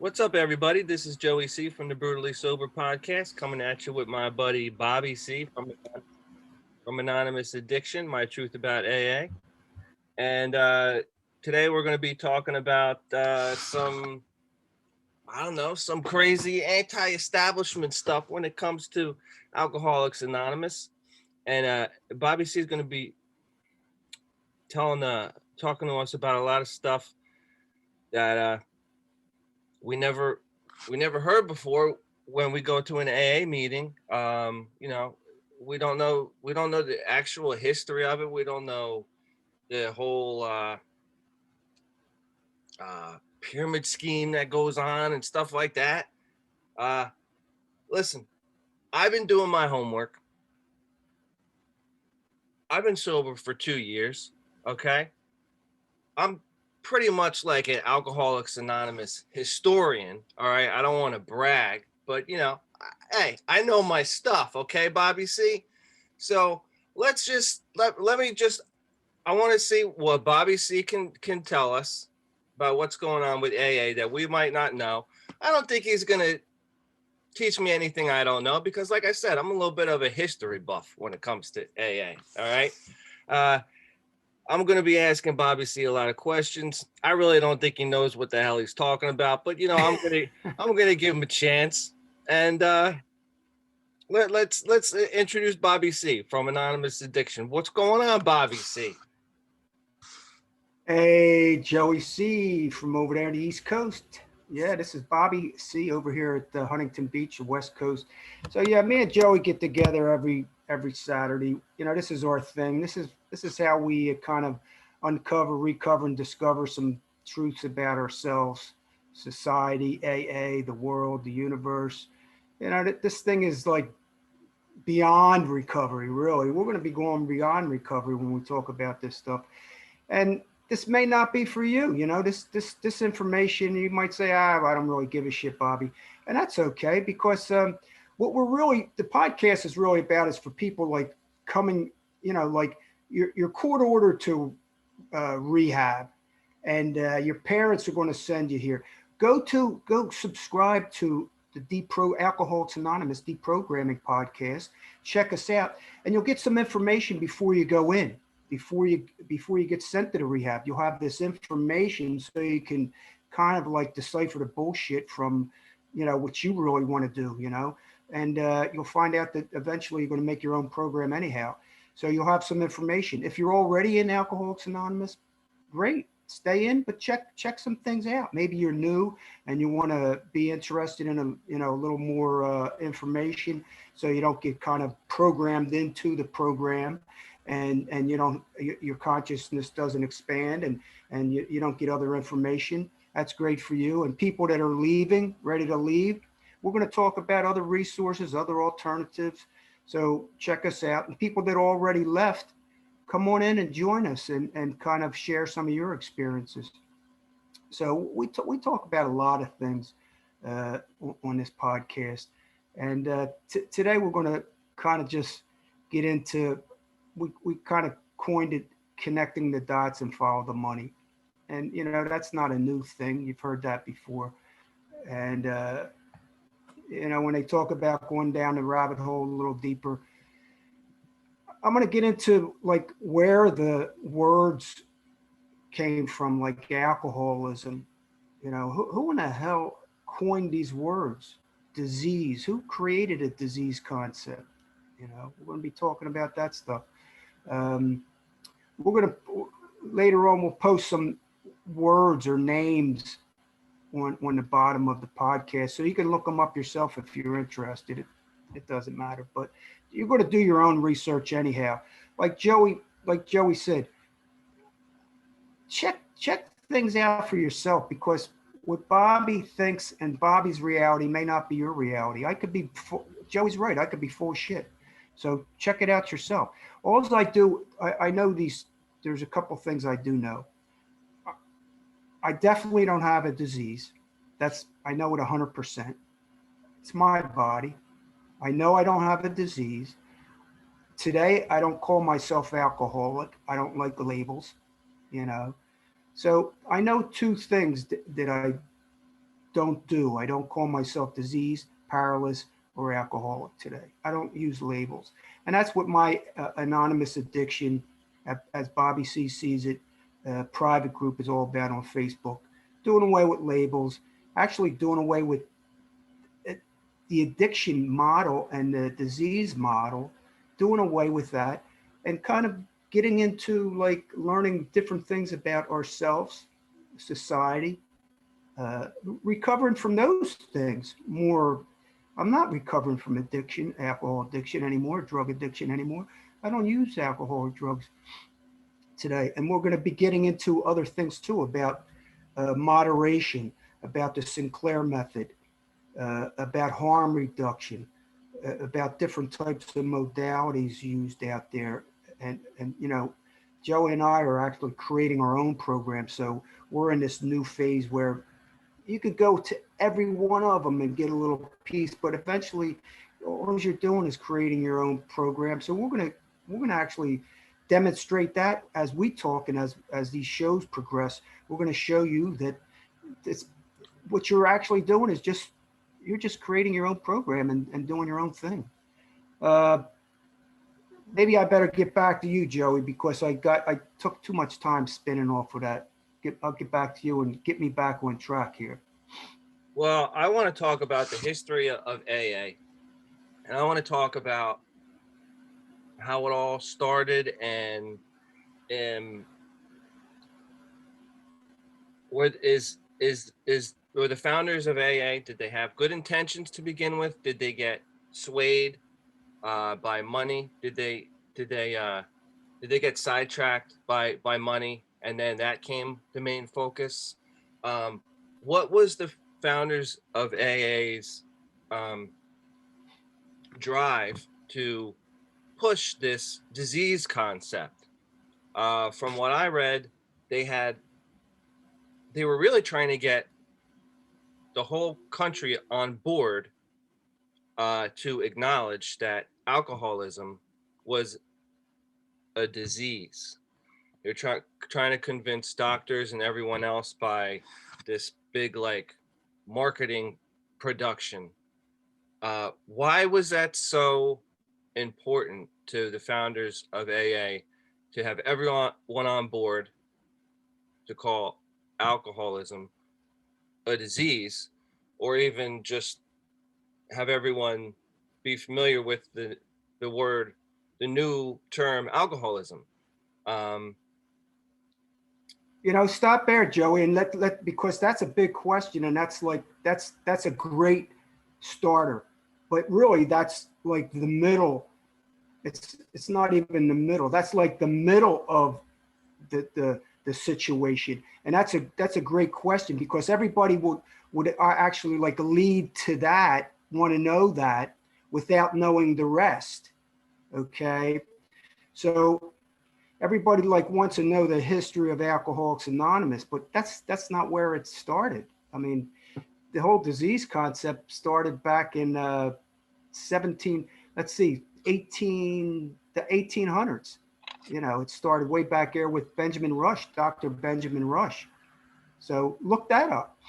What's up, everybody? This is Joey C. from the Brutally Sober podcast, coming at you with my buddy Bobby C. from Anonymous Addiction, My Truth About AA. And today we're going to be talking about some crazy anti-establishment stuff when it comes to Alcoholics Anonymous. And Bobby C. is going to be talking to us about a lot of stuff that we never heard before when we go to an AA meeting. We don't know the actual history of it. We don't know the whole pyramid scheme that goes on and stuff like that. Listen, I've been doing my homework. I've been sober for 2 years. Okay. I'm pretty much like an Alcoholics Anonymous historian. All right. I don't want to brag, but hey, I know my stuff. Okay, Bobby C. So let's just let me just, I want to see what Bobby C can tell us about what's going on with AA that we might not know. I don't think he's going to teach me anything I don't know because, like I said, I'm a little bit of a history buff when it comes to AA. All right. I'm going to be asking Bobby C a lot of questions. I really don't think he knows what the hell he's talking about, but I'm going to give him a chance. And let's introduce Bobby C from Anonymous Addiction. What's going on, Bobby C? Hey, Joey C from over there on the East Coast. Yeah, this is Bobby C over here at the Huntington Beach, West Coast. So yeah, me and Joey get together every Saturday. This is our thing. This is how we kind of uncover, recover, and discover some truths about ourselves, society, AA, the world, the universe. This thing is like beyond recovery, really. We're going to be going beyond recovery when we talk about this stuff. And this may not be for you. This information, you might say, I don't really give a shit, Bobby. And that's okay, because what the podcast is really about is for people like coming, like your court order to rehab, and your parents are going to send you here. Go subscribe to the Alcoholics Anonymous Deprogramming podcast. Check us out, and you'll get some information before you go in. Before you get sent to the rehab, you'll have this information so you can kind of like decipher the bullshit from, what you really want to do, and you'll find out that eventually you're going to make your own program anyhow. So you'll have some information. If you're already in Alcoholics Anonymous, great, stay in, but check some things out. Maybe you're new and you want to be interested in a little more information, so you don't get kind of programmed into the program. And your consciousness doesn't expand, and you don't get other information. That's great for you. And people that are ready to leave, we're going to talk about other resources, other alternatives. So check us out. And people that already left, come on in and join us and kind of share some of your experiences. So we talk about a lot of things on this podcast. And today we're going to kind of just get into, we kind of coined it connecting the dots and follow the money. And, that's not a new thing. You've heard that before. And, when they talk about going down the rabbit hole a little deeper, I'm going to get into like where the words came from, like alcoholism. Who in the hell coined these words? Disease. Who created a disease concept? We're going to be talking about that stuff. We're going to later on, we'll post some words or names on the bottom of the podcast, so you can look them up yourself if you're interested. It doesn't matter, but you're going to do your own research anyhow. Like Joey said, check things out for yourself, because what Bobby thinks and Bobby's reality may not be your reality. Joey's right. I could be full of shit. So check it out yourself. All I do, I know there's a couple things I do know. I definitely don't have a disease. I know it 100%. It's my body. I know I don't have a disease. Today, I don't call myself alcoholic. I don't like the labels, So I know two things that I don't do. I don't call myself diseased, powerless, or alcoholic today. I don't use labels. And that's what my anonymous addiction, as Bobby C sees it, private group is all about on Facebook. Doing away with labels, actually doing away with the addiction model and the disease model, doing away with that, and kind of getting into like learning different things about ourselves, society, uh, recovering from those things more. I'm not recovering from addiction, alcohol addiction anymore, drug addiction anymore. I don't use alcohol or drugs today. And we're going to be getting into other things too about moderation, about the Sinclair method, about harm reduction, about different types of modalities used out there. And you know, Joey and I are actually creating our own program. So we're in this new phase where you could go to every one of them and get a little piece, but eventually all you're doing is creating your own program. So we're gonna actually demonstrate that as we talk and as these shows progress. We're going to show you that it's what you're actually doing is just you're just creating your own program and doing your own thing. Uh, Maybe I better get back to you, Joey, because I took too much time spinning off of that. I'll get back to you and get me back on track here. Well, I want to talk about the history of AA, and I want to talk about how it all started and what is were the founders of AA, did they have good intentions to begin with? Did they get swayed by money? Did they get sidetracked by money, and then that came the main focus? What was the founders of AA's um, drive to push this disease concept? From what I read, they had they were really trying to get the whole country on board to acknowledge that alcoholism was a disease. They're trying to convince doctors and everyone else by this big like marketing production. Why was that so important to the founders of AA to have everyone on board to call alcoholism a disease, or even just have everyone be familiar with the word, the new term alcoholism? Um, You know, stop there, Joey, and let because that's a big question, and that's a great starter. But really, that's like the middle. It's not even the middle. That's like the middle of the situation, and that's a great question because everybody would actually like lead to that, want to know that without knowing the rest. Okay, so everybody like wants to know the history of Alcoholics Anonymous, but that's not where it started. I mean, the whole disease concept started back in 17, let's see, 1800s. You know, it started way back there with Benjamin Rush, Dr. Benjamin Rush. So look that up.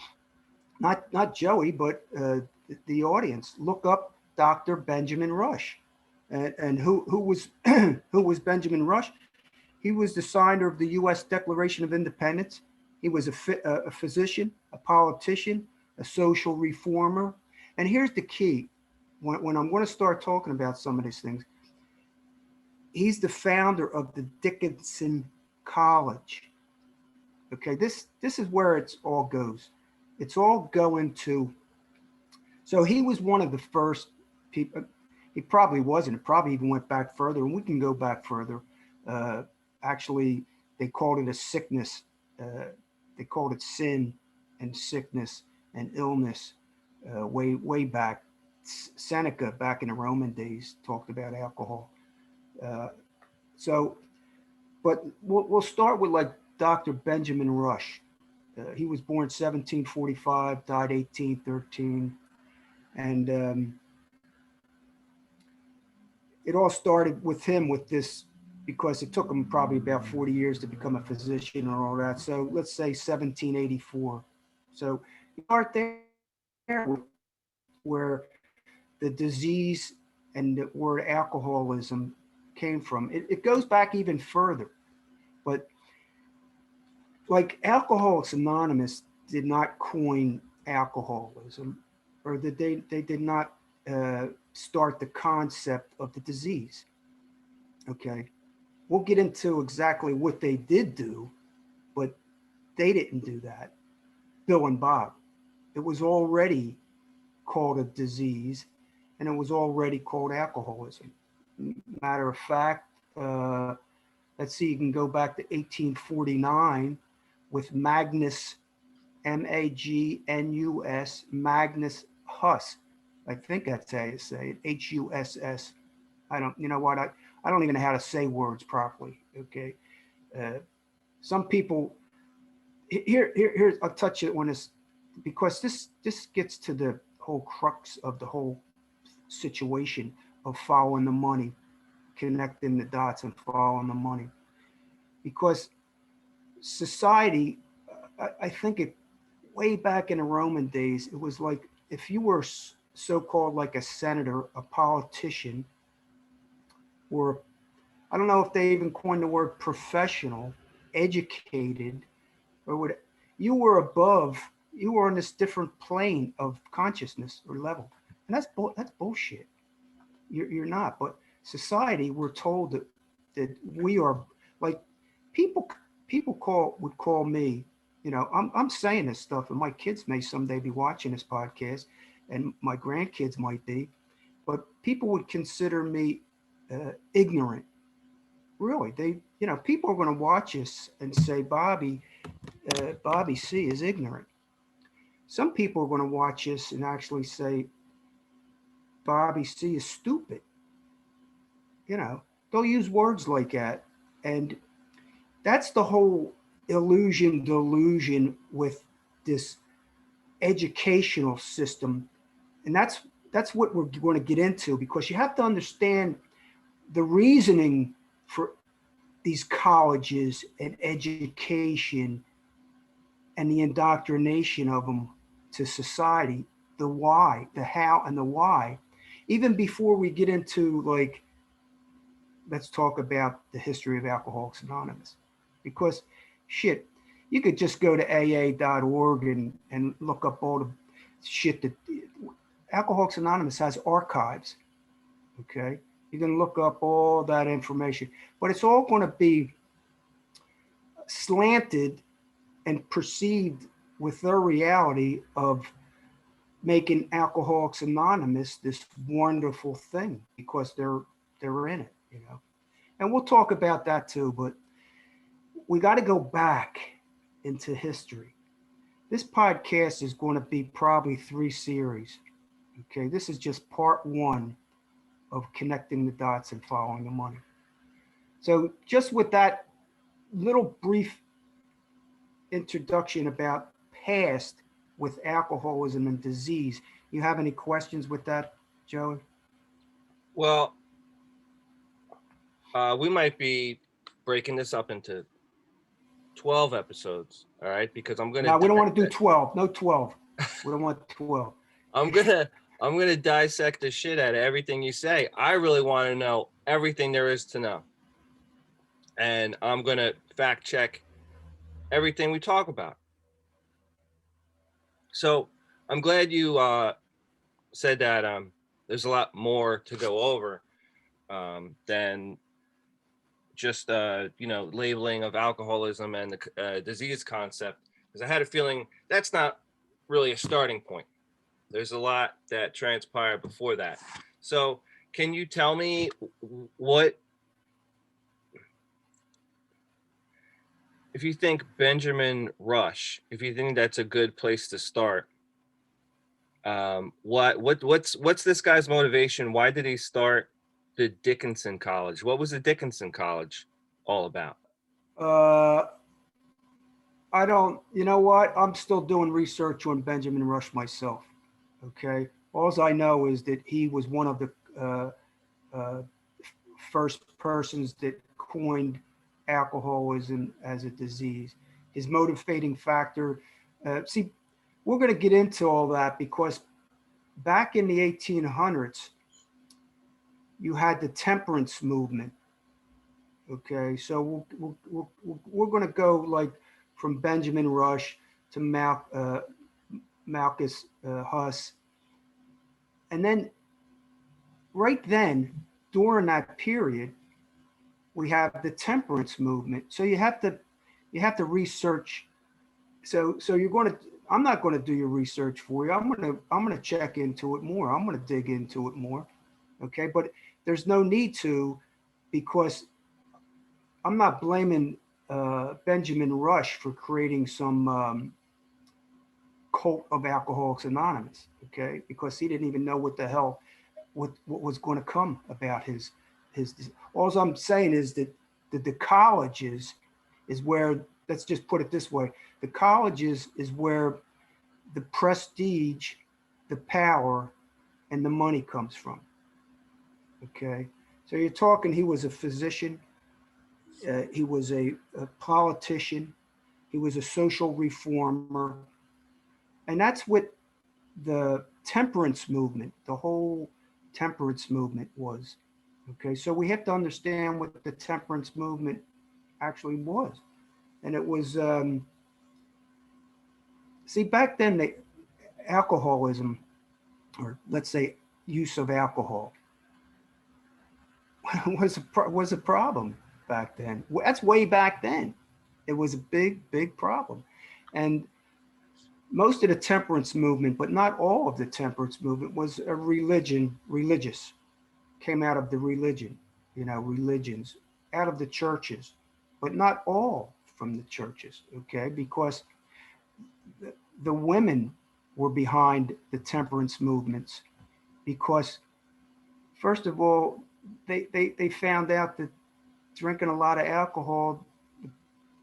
Not Joey, but the audience. Look up Dr. Benjamin Rush. And who was who was Benjamin Rush? He was the signer of the U.S. Declaration of Independence. He was a physician, a politician, a social reformer. And here's the key. When I'm going to start talking about some of these things, he's the founder of the Dickinson College. Okay, this is where it's all goes. It's all going to. So he was one of the first people. He probably wasn't. It probably even went back further, and we can go back further. Uh, Actually, they called it a sickness. They called it sin and sickness and illness way back. Seneca, back in the Roman days, talked about alcohol. Uh, so, but we'll start with like Dr. Benjamin Rush. He was born 1745, died 1813, and it all started with him with this because it took him probably about 40 years to become a physician and all that. So let's say 1784. So you start there where the disease and the word alcoholism came from. It goes back even further, but like Alcoholics Anonymous did not coin alcoholism, or that they did not start the concept of the disease. Okay, we'll get into exactly what they did do, but they didn't do that. Bill and Bob. It was already called a disease, and it was already called alcoholism. Matter of fact, let's see, you can go back to 1849 with Magnus, Magnus, Magnus Huss. I think that's how you say it, Huss. I don't, you know what, I don't even know how to say words properly, okay? Some people, here's, I'll touch it on this, because this gets to the whole crux of the whole situation of following the money, connecting the dots and following the money. Because society, I think it, way back in the Roman days, it was like if you were so-called like a senator, a politician, or I don't know if they even coined the word professional, educated, or what, you were above, you were on this different plane of consciousness or level. And that's bullshit. You're not. But society, we're told that we are, like, people would call me, you know, I'm saying this stuff, and my kids may someday be watching this podcast, and my grandkids might be, but people would consider me ignorant. Really, they, you know, people are going to watch us and say Bobby C is ignorant. Some people are going to watch us and actually say Bobby C is stupid. You know, they'll use words like that, and that's the whole delusion with this educational system. And that's what we're going to get into, because you have to understand the reasoning for these colleges and education and the indoctrination of them to society, the why, the how, and the why. Even before we get into, like, let's talk about the history of Alcoholics Anonymous. Because shit, you could just go to aa.org and look up all the shit that Alcoholics Anonymous has archives. Okay, you can look up all that information, but it's all going to be slanted and perceived with their reality of making Alcoholics Anonymous this wonderful thing because they're in it, you know. And we'll talk about that too, but we got to go back into history. This podcast is going to be probably 3 series. Okay, this is just part 1 of connecting the dots and following the money. So just with that little brief introduction about past with alcoholism and disease, you have any questions with that, Joey? Well, we might be breaking this up into 12 episodes, all right? Because I'm gonna. No, we don't want to do 12. No 12. We don't want 12. I'm gonna dissect the shit out of everything you say. I really want to know everything there is to know, and I'm gonna fact check everything we talk about. So I'm glad you said that there's a lot more to go over than just labeling of alcoholism and the disease concept, because I had a feeling that's not really a starting point. There's a lot that transpired before that. So can you tell me what, if you think Benjamin Rush, if you think that's a good place to start, what's this guy's motivation? Why did he start the Dickinson College? What was the Dickinson College all about? I don't, you know what? I'm still doing research on Benjamin Rush myself. Okay. All I know is that he was one of the first persons that coined alcoholism as a disease. His motivating factor, see, we're going to get into all that because back in the 1800s, you had the temperance movement. Okay, so we're going to go like from Benjamin Rush to Malchus Huss. And then right then, during that period, we have the temperance movement. So you have to research. So you're going to, I'm not going to do your research for you. I'm going to check into it more. I'm going to dig into it more. Okay, but there's no need to, because I'm not blaming Benjamin Rush for creating some cult of Alcoholics Anonymous. Okay, because he didn't even know what the hell what was going to come about his. All I'm saying is that the colleges is where, let's just put it this way, the colleges is where the prestige, the power, and the money comes from. Okay, so you're talking, he was a physician, he was a politician, he was a social reformer, and that's what the temperance movement, the whole temperance movement was. Okay, so we have to understand what the temperance movement actually was. And it was, see, back then, alcoholism, or let's say use of alcohol, was a problem back then. That's way back then. It was a big problem. And most of the temperance movement, but not all of the temperance movement, was a religious, came out of the religion, religions, out of the churches, but not all from the churches, okay? Because the women were behind the temperance movements because, first of all, they found out that drinking a lot of alcohol,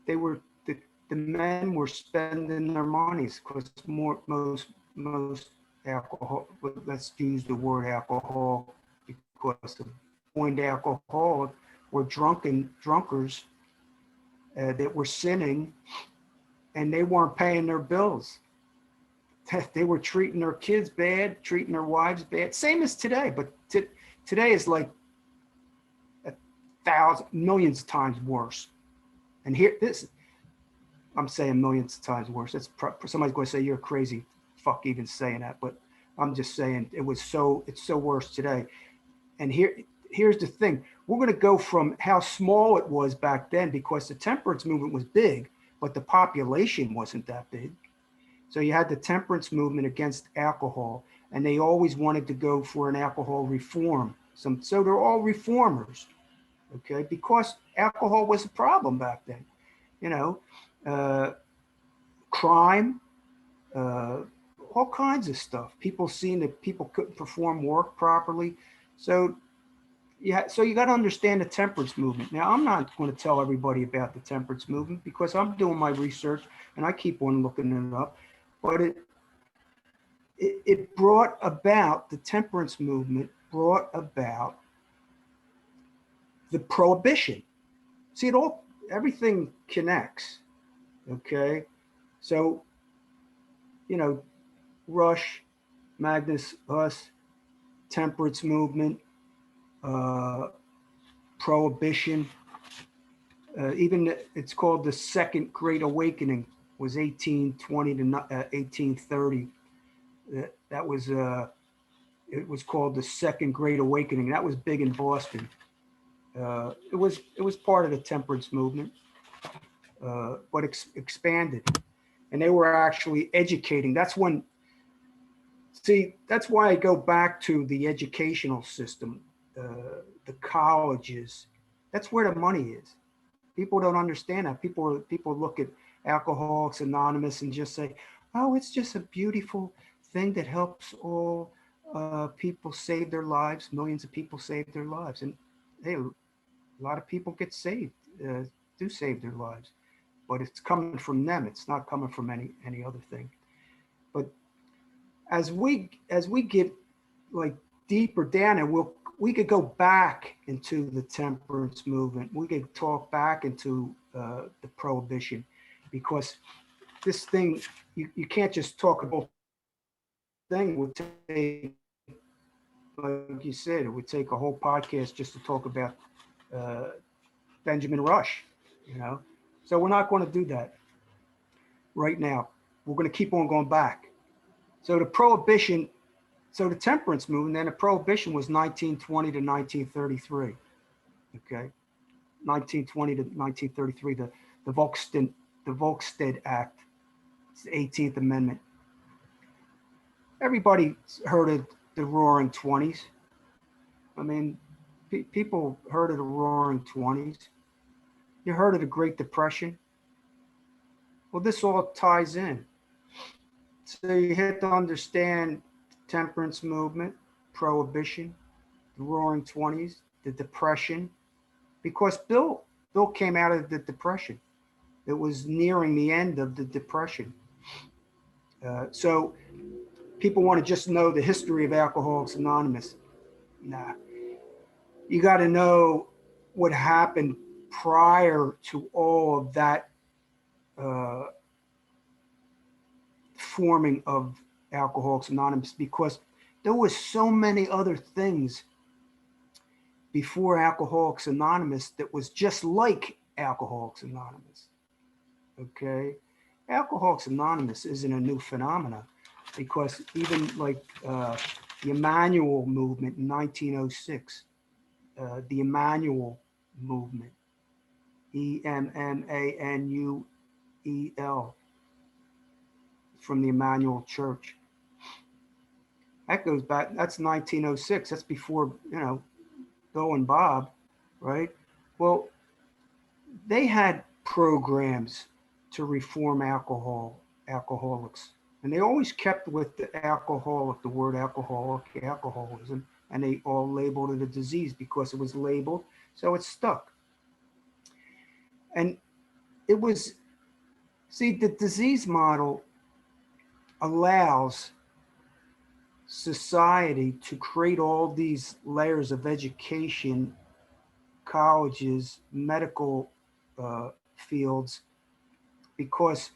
they were the men were spending their monies because most alcohol, let's use the word alcohol because the point alcoholic were drunkards that were sinning, and they weren't paying their bills. They were treating their kids bad, treating their wives bad, same as today, but today is like millions of times worse. And here, I'm saying millions of times worse. That's somebody's going to say you're crazy, fuck even saying that, but I'm just saying it's so worse today. And here's the thing: we're going to go from how small it was back then, because the temperance movement was big, but the population wasn't that big. So you had the temperance movement against alcohol, and they always wanted to go for an alcohol reform. So they're all reformers, okay? Because alcohol was a problem back then, crime, all kinds of stuff. People seeing that people couldn't perform work properly. So you got to understand the temperance movement. Now, I'm not going to tell everybody about the temperance movement because I'm doing my research and I keep on looking it up. But it brought about, the temperance movement brought about the prohibition. See, everything connects, okay? So, Rush, Magnus Huss, temperance movement, prohibition, even it's called the Second Great Awakening, was 1820 to 1830. That was, it was called the Second Great Awakening. That was big in Boston. It was part of the temperance movement, but expanded, and they were actually educating. That's why I go back to the educational system, the colleges. That's where the money is. People don't understand that. People look at Alcoholics Anonymous and just say, "Oh, it's just a beautiful thing that helps all people save their lives. Millions of people save their lives." And hey, a lot of people get saved, do save their lives, but it's coming from them. It's not coming from any other thing. But as we get like deeper down, and we could go back into the temperance movement. We could talk back into the prohibition, because this thing you can't just talk about thing. It would take, like you said, it would take a whole podcast just to talk about uh, Benjamin Rush, you know. So we're not going to do that right now. We're going to keep on going back. So the prohibition, so the temperance movement, then the prohibition was 1920 to 1933. Okay, 1920 to 1933. The Volstead Act, it's the 18th Amendment. Everybody heard of the Roaring Twenties. I mean, people heard of the Roaring Twenties. You heard of the Great Depression. Well, this all ties in. So you have to understand temperance movement, prohibition, the Roaring Twenties, the Depression, because Bill came out of the Depression. It was nearing the end of the Depression. So people want to just know the history of Alcoholics Anonymous. Nah, you got to know what happened prior to all of that uh, forming of Alcoholics Anonymous, because there was so many other things before Alcoholics Anonymous that was just like Alcoholics Anonymous. Okay, Alcoholics Anonymous isn't a new phenomenon, because even like the Emmanuel movement in 1906, the Emmanuel movement, Emmanuel, from the Emmanuel Church. That goes back, that's 1906. That's before, Bill and Bob, right? Well, they had programs to reform alcoholics. And they always kept with the word alcoholic, alcoholism, and they all labeled it a disease because it was labeled, so it stuck. And it was, see, the disease model allows society to create all these layers of education, colleges, medical fields, because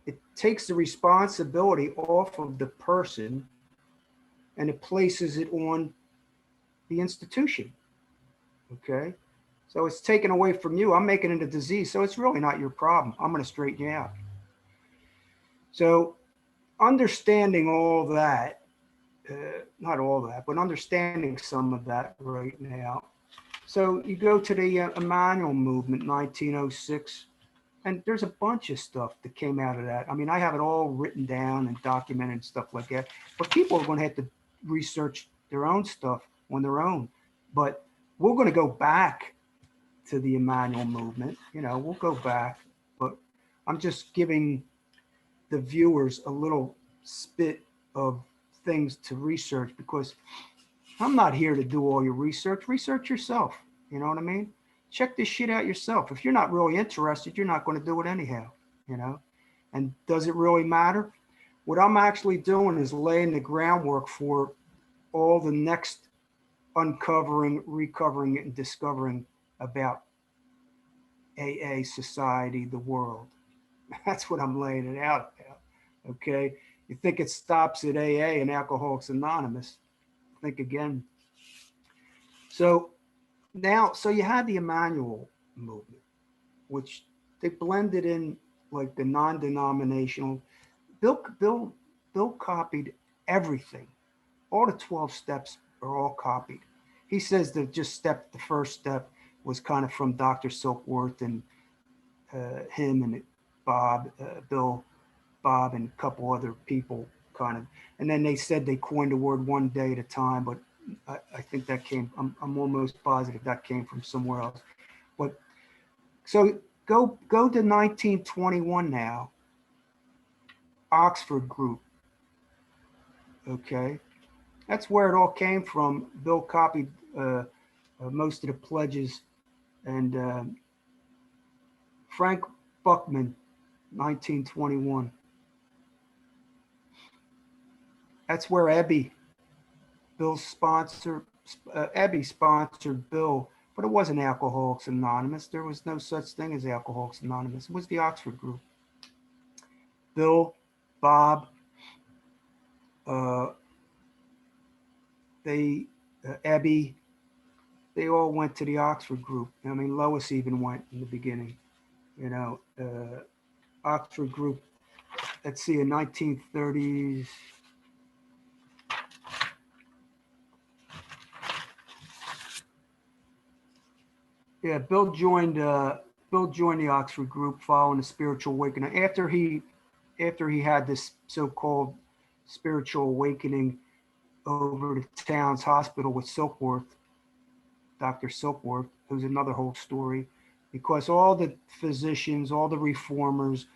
it takes the responsibility off of the person and it places it on the institution. Okay? So it's taken away from you. I'm making it a disease, so it's really not your problem. I'm going to straighten you out. So understanding all that, not all that, but understanding some of that right now. So you go to the Emmanuel movement, 1906, and there's a bunch of stuff that came out of that. I mean, I have it all written down and documented and stuff like that. But people are going to have to research their own stuff on their own. But we're going to go back to the Emmanuel movement. We'll go back. But I'm just giving the viewers a little spit of things to research, because I'm not here to do all your research. Research yourself. You know what I mean? Check this shit out yourself. If you're not really interested, you're not going to do it anyhow, And does it really matter? What I'm actually doing is laying the groundwork for all the next uncovering, recovering, and discovering about AA, society, the world. That's what I'm laying it out about. Okay? You think it stops at AA and Alcoholics Anonymous? Think again. So you had the Emmanuel movement, which they blended in like the non-denominational. Bill copied everything. All the 12 steps are all copied. He says that the first step was kind of from Dr. Silkworth and him and Bob, Bob and a couple other people kind of. And then they said they coined the word one day at a time, but I think that came, I'm almost positive that came from somewhere else. But so go to 1921 now, Oxford Group. Okay, that's where it all came from. Bill copied most of the pledges, and Frank Buckman, 1921. That's where Bill's sponsor, Ebby sponsored Bill, but it wasn't Alcoholics Anonymous. There was no such thing as Alcoholics Anonymous. It was the Oxford Group. Bill, Bob, Ebby, they all went to the Oxford group. I mean, Lois even went in the beginning. Oxford group. Let's see, in 1930s. Yeah, Bill joined the Oxford group following the spiritual awakening. After he had this so-called spiritual awakening over the town's hospital with Silkworth, Dr. Silkworth, who's another whole story, because all the physicians, all the reformers,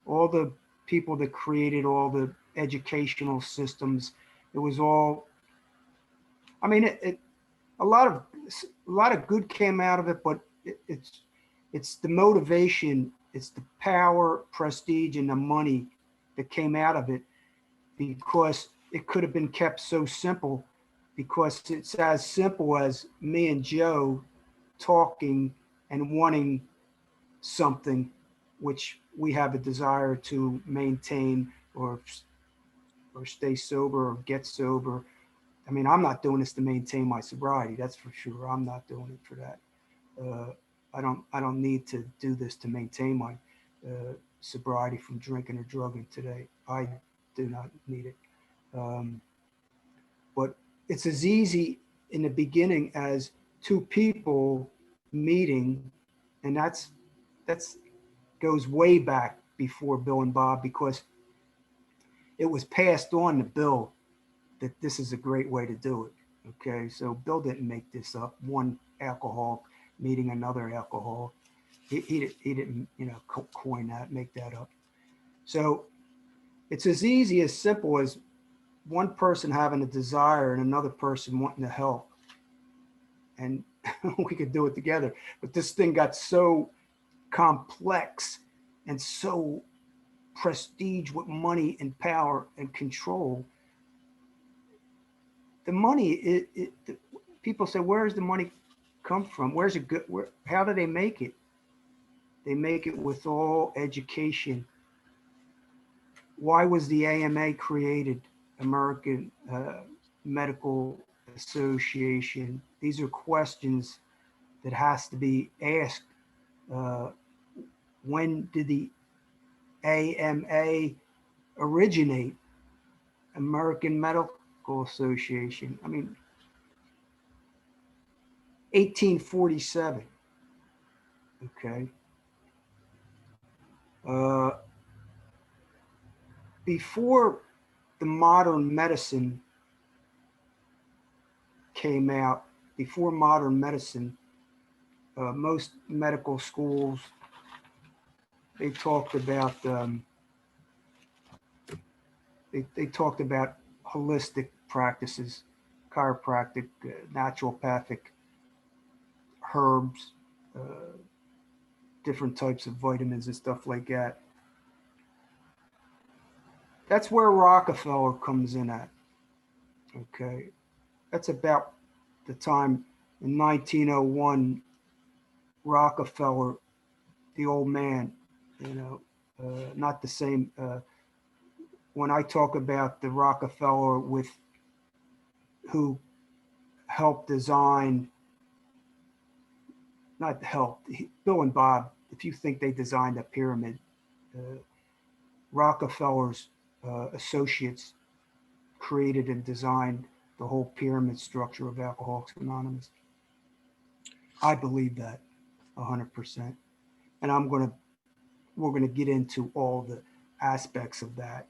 all the people that created all the educational systems, it was all. I mean, a lot of good came out of it, but it's the motivation, it's the power, prestige, and the money that came out of it, because it could have been kept so simple, because it's as simple as me and Joe talking and wanting something which we have a desire to maintain or stay sober or get sober. I mean, I'm not doing this to maintain my sobriety. That's for sure. I'm not doing it for that. I don't need to do this to maintain my sobriety from drinking or drugging today. I do not need it. But it's as easy in the beginning as two people meeting, and that's goes way back before Bill and Bob, because it was passed on to Bill that this is a great way to do it. Okay, so Bill didn't make this up. One alcohol meeting another alcohol. He didn't coin that, make that up. So it's as easy, as simple as one person having a desire and another person wanting to help, and we could do it together. But this thing got so complex and so prestige with money and power and control. The money, people say, where does the money come from? Where's it good? How do they make it? They make it with all education. Why was the AMA created? American Medical Association. These are questions that has to be asked. When did the AMA originate? American Medical Association. I mean, 1847. Okay. Before the modern medicine came out, before modern medicine, most medical schools, they talked about they talked about holistic practices, chiropractic, naturopathic, herbs, different types of vitamins and stuff like that. That's where Rockefeller comes in at. Okay, that's about the time in 1901. Rockefeller, the old man, not the same. When I talk about the Rockefeller with who helped design, not helped, Bill and Bob, if you think they designed a pyramid, Rockefeller's associates created and designed the whole pyramid structure of Alcoholics Anonymous. I believe that 100%. And we're going to get into all the aspects of that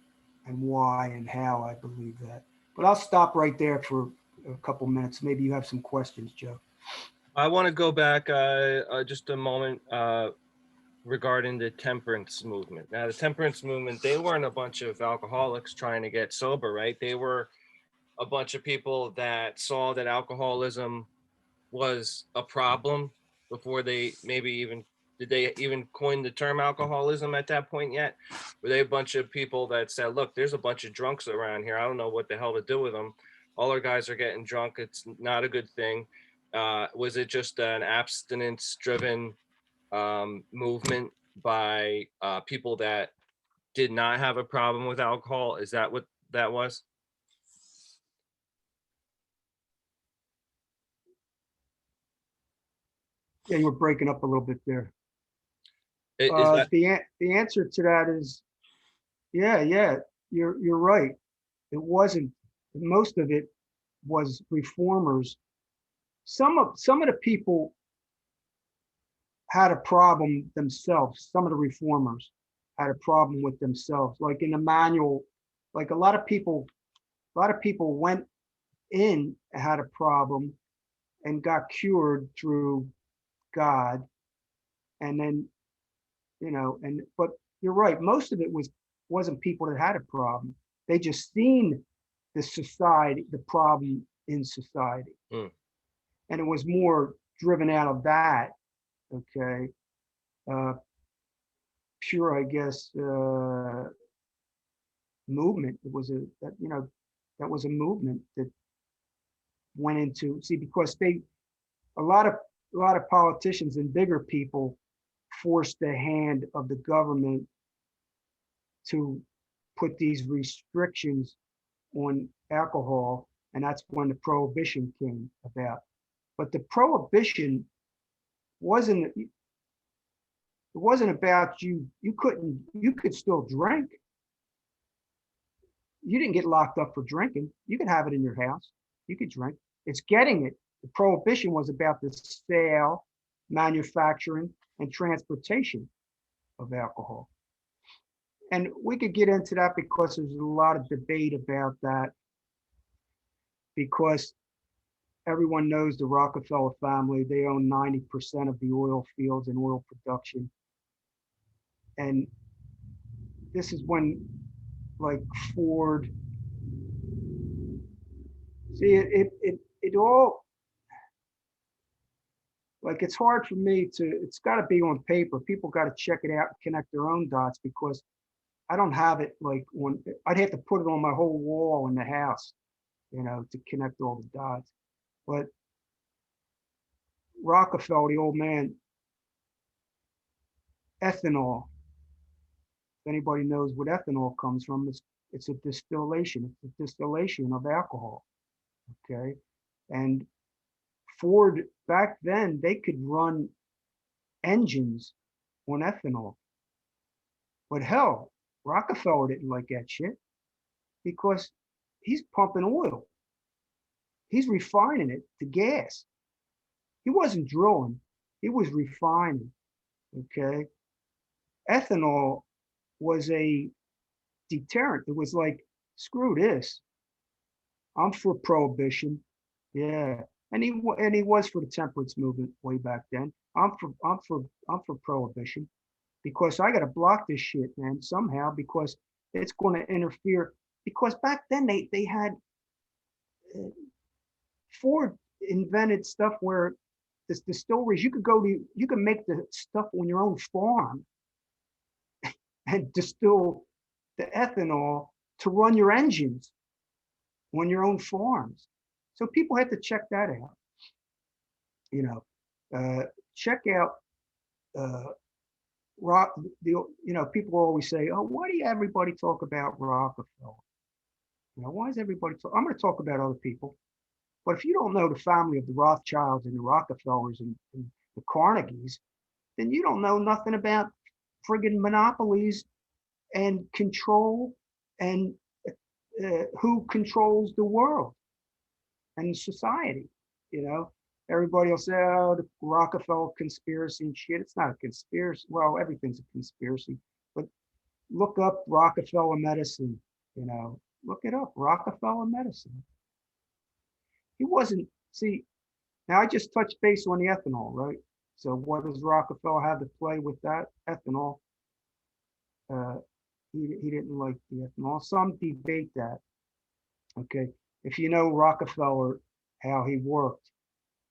and why and how I believe that. But I'll stop right there for a couple minutes. Maybe you have some questions, Joe. I want to go back just a moment regarding the temperance movement. Now, the temperance movement, they weren't a bunch of alcoholics trying to get sober, right? They were a bunch of people that saw that alcoholism was a problem before they did they even coin the term alcoholism at that point yet? Were they a bunch of people that said, look, there's a bunch of drunks around here. I don't know what the hell to do with them. All our guys are getting drunk. It's not a good thing. Was it just an abstinence driven movement by people that did not have a problem with alcohol. Is that what that was? Yeah, you were breaking up a little bit there. Is that The answer to that is, yeah, you're right. It wasn't. Most of it was reformers. Some of the people had a problem themselves. Some of the reformers had a problem with themselves. Like in the manual, like a lot of people went in and had a problem and got cured through God. And then, but you're right, most of it wasn't people that had a problem. They just seen the problem in society. Mm. And it was more driven out of that, okay, pure, I guess, movement. It was that was a movement that went into, see, because a lot of politicians and bigger people forced the hand of the government to put these restrictions on alcohol, and that's when the prohibition came about. But the prohibition wasn't about you could still drink. You didn't get locked up for drinking. You could have it in your house. You could drink. It's getting it. The prohibition was about the sale, manufacturing, and transportation of alcohol. And we could get into that because there's a lot of debate about that, because everyone knows the Rockefeller family. They own 90% of the oil fields and oil production. And this is when, like, Ford, see, it all, like, it's hard for me it's got to be on paper. People got to check it out and connect their own dots, because I don't have it like I'd have to put it on my whole wall in the house, to connect all the dots. But Rockefeller, the old man, ethanol, if anybody knows what ethanol comes from, it's a distillation. It's a distillation of alcohol. Okay. And Ford, back then, they could run engines on ethanol. But hell, Rockefeller didn't like that shit, because he's pumping oil. He's refining it to gas. He wasn't drilling, he was refining. Okay. Ethanol was a deterrent. It was like, screw this. I'm for prohibition. Yeah. And he was for the temperance movement way back then. I'm for prohibition, because I got to block this shit, man, somehow, because it's going to interfere. Because back then they had Ford invented stuff where the distilleries, you could make the stuff on your own farm and distill the ethanol to run your engines on your own farms. So people have to check that out. Check out Rock. People always say, "Oh, why do everybody talk about Rockefeller? Why is everybody talk?" I'm going to talk about other people, but if you don't know the family of the Rothschilds and the Rockefellers and the Carnegies, then you don't know nothing about friggin' monopolies and control, and who controls the world and society. Everybody will say, "Oh, the Rockefeller conspiracy and shit." It's not a conspiracy. Well, everything's a conspiracy, but look up Rockefeller medicine. Look it up, Rockefeller medicine. He wasn't. See, now I just touched base on the ethanol, right? So what does Rockefeller have to play with that ethanol? He didn't like the ethanol. Some debate that. Okay, if you know Rockefeller, how he worked,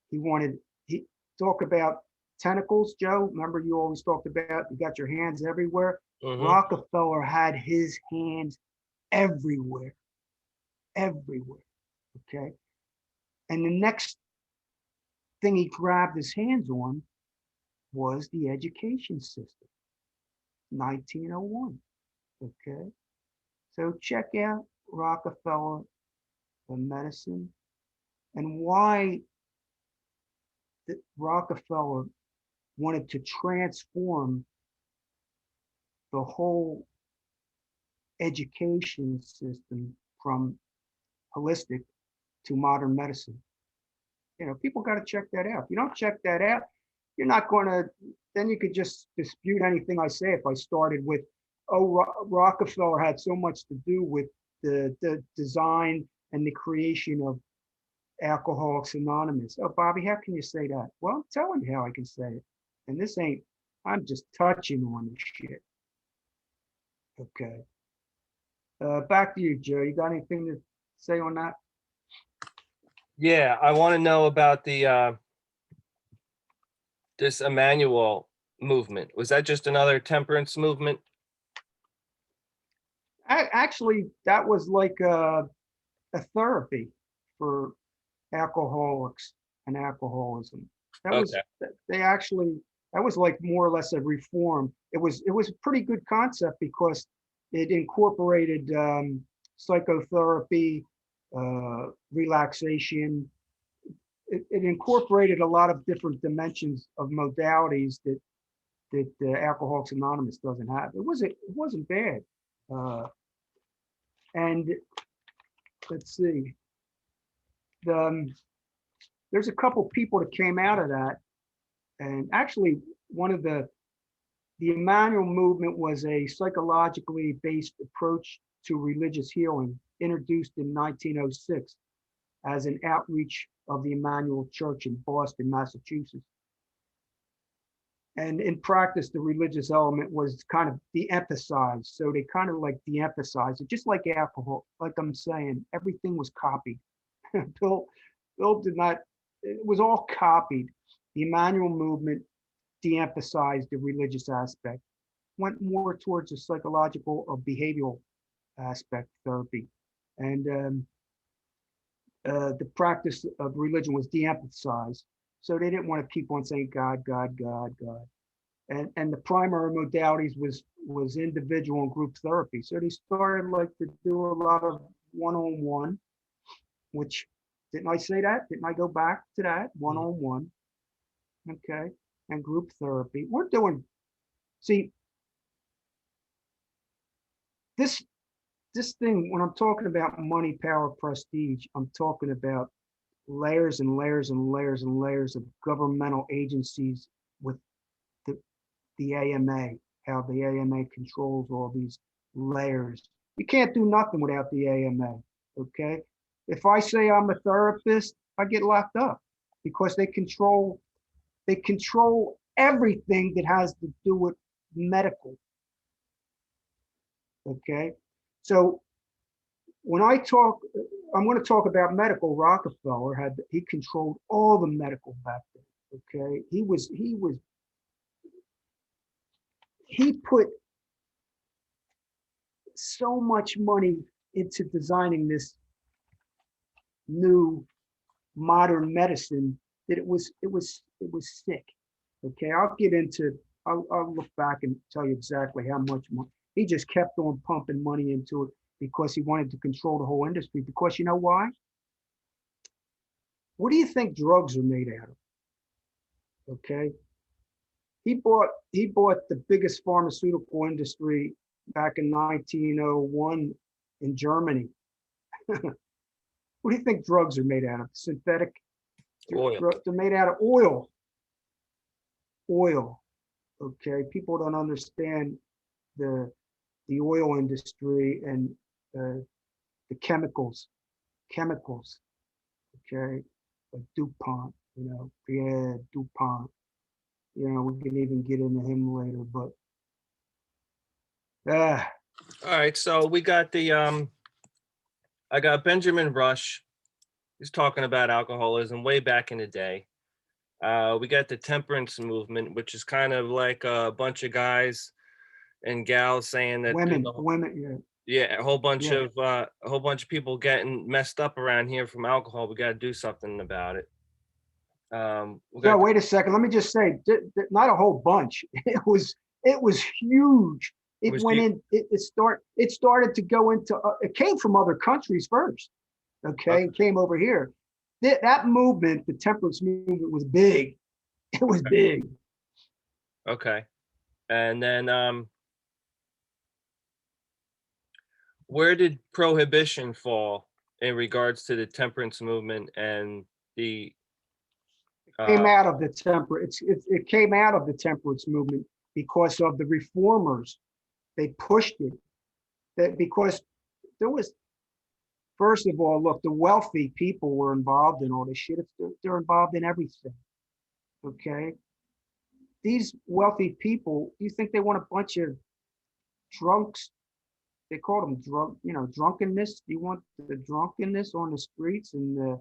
he talk about tentacles, Joe. Remember, you always talked about you got your hands everywhere. Mm-hmm. Rockefeller had his hands everywhere, everywhere. Okay, and the next thing he grabbed his hands on was the education system. 1901. Okay. So check out Rockefeller, the medicine, and why Rockefeller wanted to transform the whole education system from holistic to modern medicine. People got to check that out. If you don't check that out, you're not going to, then you could just dispute anything I say if I started with, oh, Rockefeller had so much to do with the design and the creation of Alcoholics Anonymous. Oh, Bobby, how can you say that? Well, I'm telling you how I can say it. And this ain't, I'm just touching on the shit. Okay. Back to you, Joe. You got anything to say on that? Yeah, I want to know about the this Emmanuel movement. Was that just another temperance movement? Actually, that was like a therapy for alcoholics and alcoholism. That was Okay. they actually that was like more or less a reform. It was a pretty good concept because it incorporated psychotherapy, relaxation. It incorporated a lot of different dimensions of modalities that Alcoholics Anonymous doesn't have. It wasn't bad. And let's see, there's a couple people that came out of that, and actually one of the Emmanuel movement was a psychologically based approach to religious healing introduced in 1906 as an outreach of the Emmanuel Church in Boston, Massachusetts. And in practice, the religious element was kind of de-emphasized. So they kind of like de-emphasized it, just like alcohol. Like I'm saying, everything was copied. Bill did not, it was all copied. The Emmanuel movement de-emphasized the religious aspect, went more towards a psychological or behavioral aspect therapy. And the practice of religion was de-emphasized. So they didn't want to keep on saying God, God, God, God. And the primary modalities was individual and group therapy. So they started like to do a lot of one-on-one, which, didn't I say that? Didn't I go back to that? One-on-one, okay, and group therapy. We're doing, see, this thing, when I'm talking about money, power, prestige, I'm talking about layers and layers and layers and layers of governmental agencies with the AMA, how the AMA controls all these layers. You can't do nothing without the AMA, okay? If I say I'm a therapist, I get locked up because they control everything that has to do with medical, okay? So when I talk, I'm going to talk about medical. Rockefeller he controlled all the medical back then, okay? He put so much money into designing this new modern medicine that it was sick. Okay, I'll look back and tell you exactly how much money. He just kept on pumping money into it because he wanted to control the whole industry. Because you know why? What do you think drugs are made out of? Okay. He bought the biggest pharmaceutical industry back in 1901 in Germany. What do you think drugs are made out of? Synthetic. Oil. They're made out of oil. Oil. Okay. People don't understand the oil industry and the chemicals. Okay. Like DuPont, Pierre DuPont. We can even get into him later, but All right, so we got the I got Benjamin Rush. He's talking about alcoholism way back in the day. We got the Temperance Movement, which is kind of like a bunch of guys and gals saying that women, yeah, a whole bunch Yeah. of people getting messed up around here from alcohol. We got to do something about it. So wait a second. Let me just say, not a whole bunch. It was huge. It Was went you in. It started to go into. It came from other countries first. Okay, okay? it came over here. That movement, the temperance movement, was big. It was big. Okay. And then where did prohibition fall in regards to the temperance movement and the Came uh out of the it came out of the temperance movement because of the reformers. They pushed it. That because there was, first of all, look, the wealthy people were involved in all this shit. They're involved in everything. Okay, these wealthy people, you think they want a bunch of drunks? They call them drunk, drunkenness. You want the drunkenness on the streets and the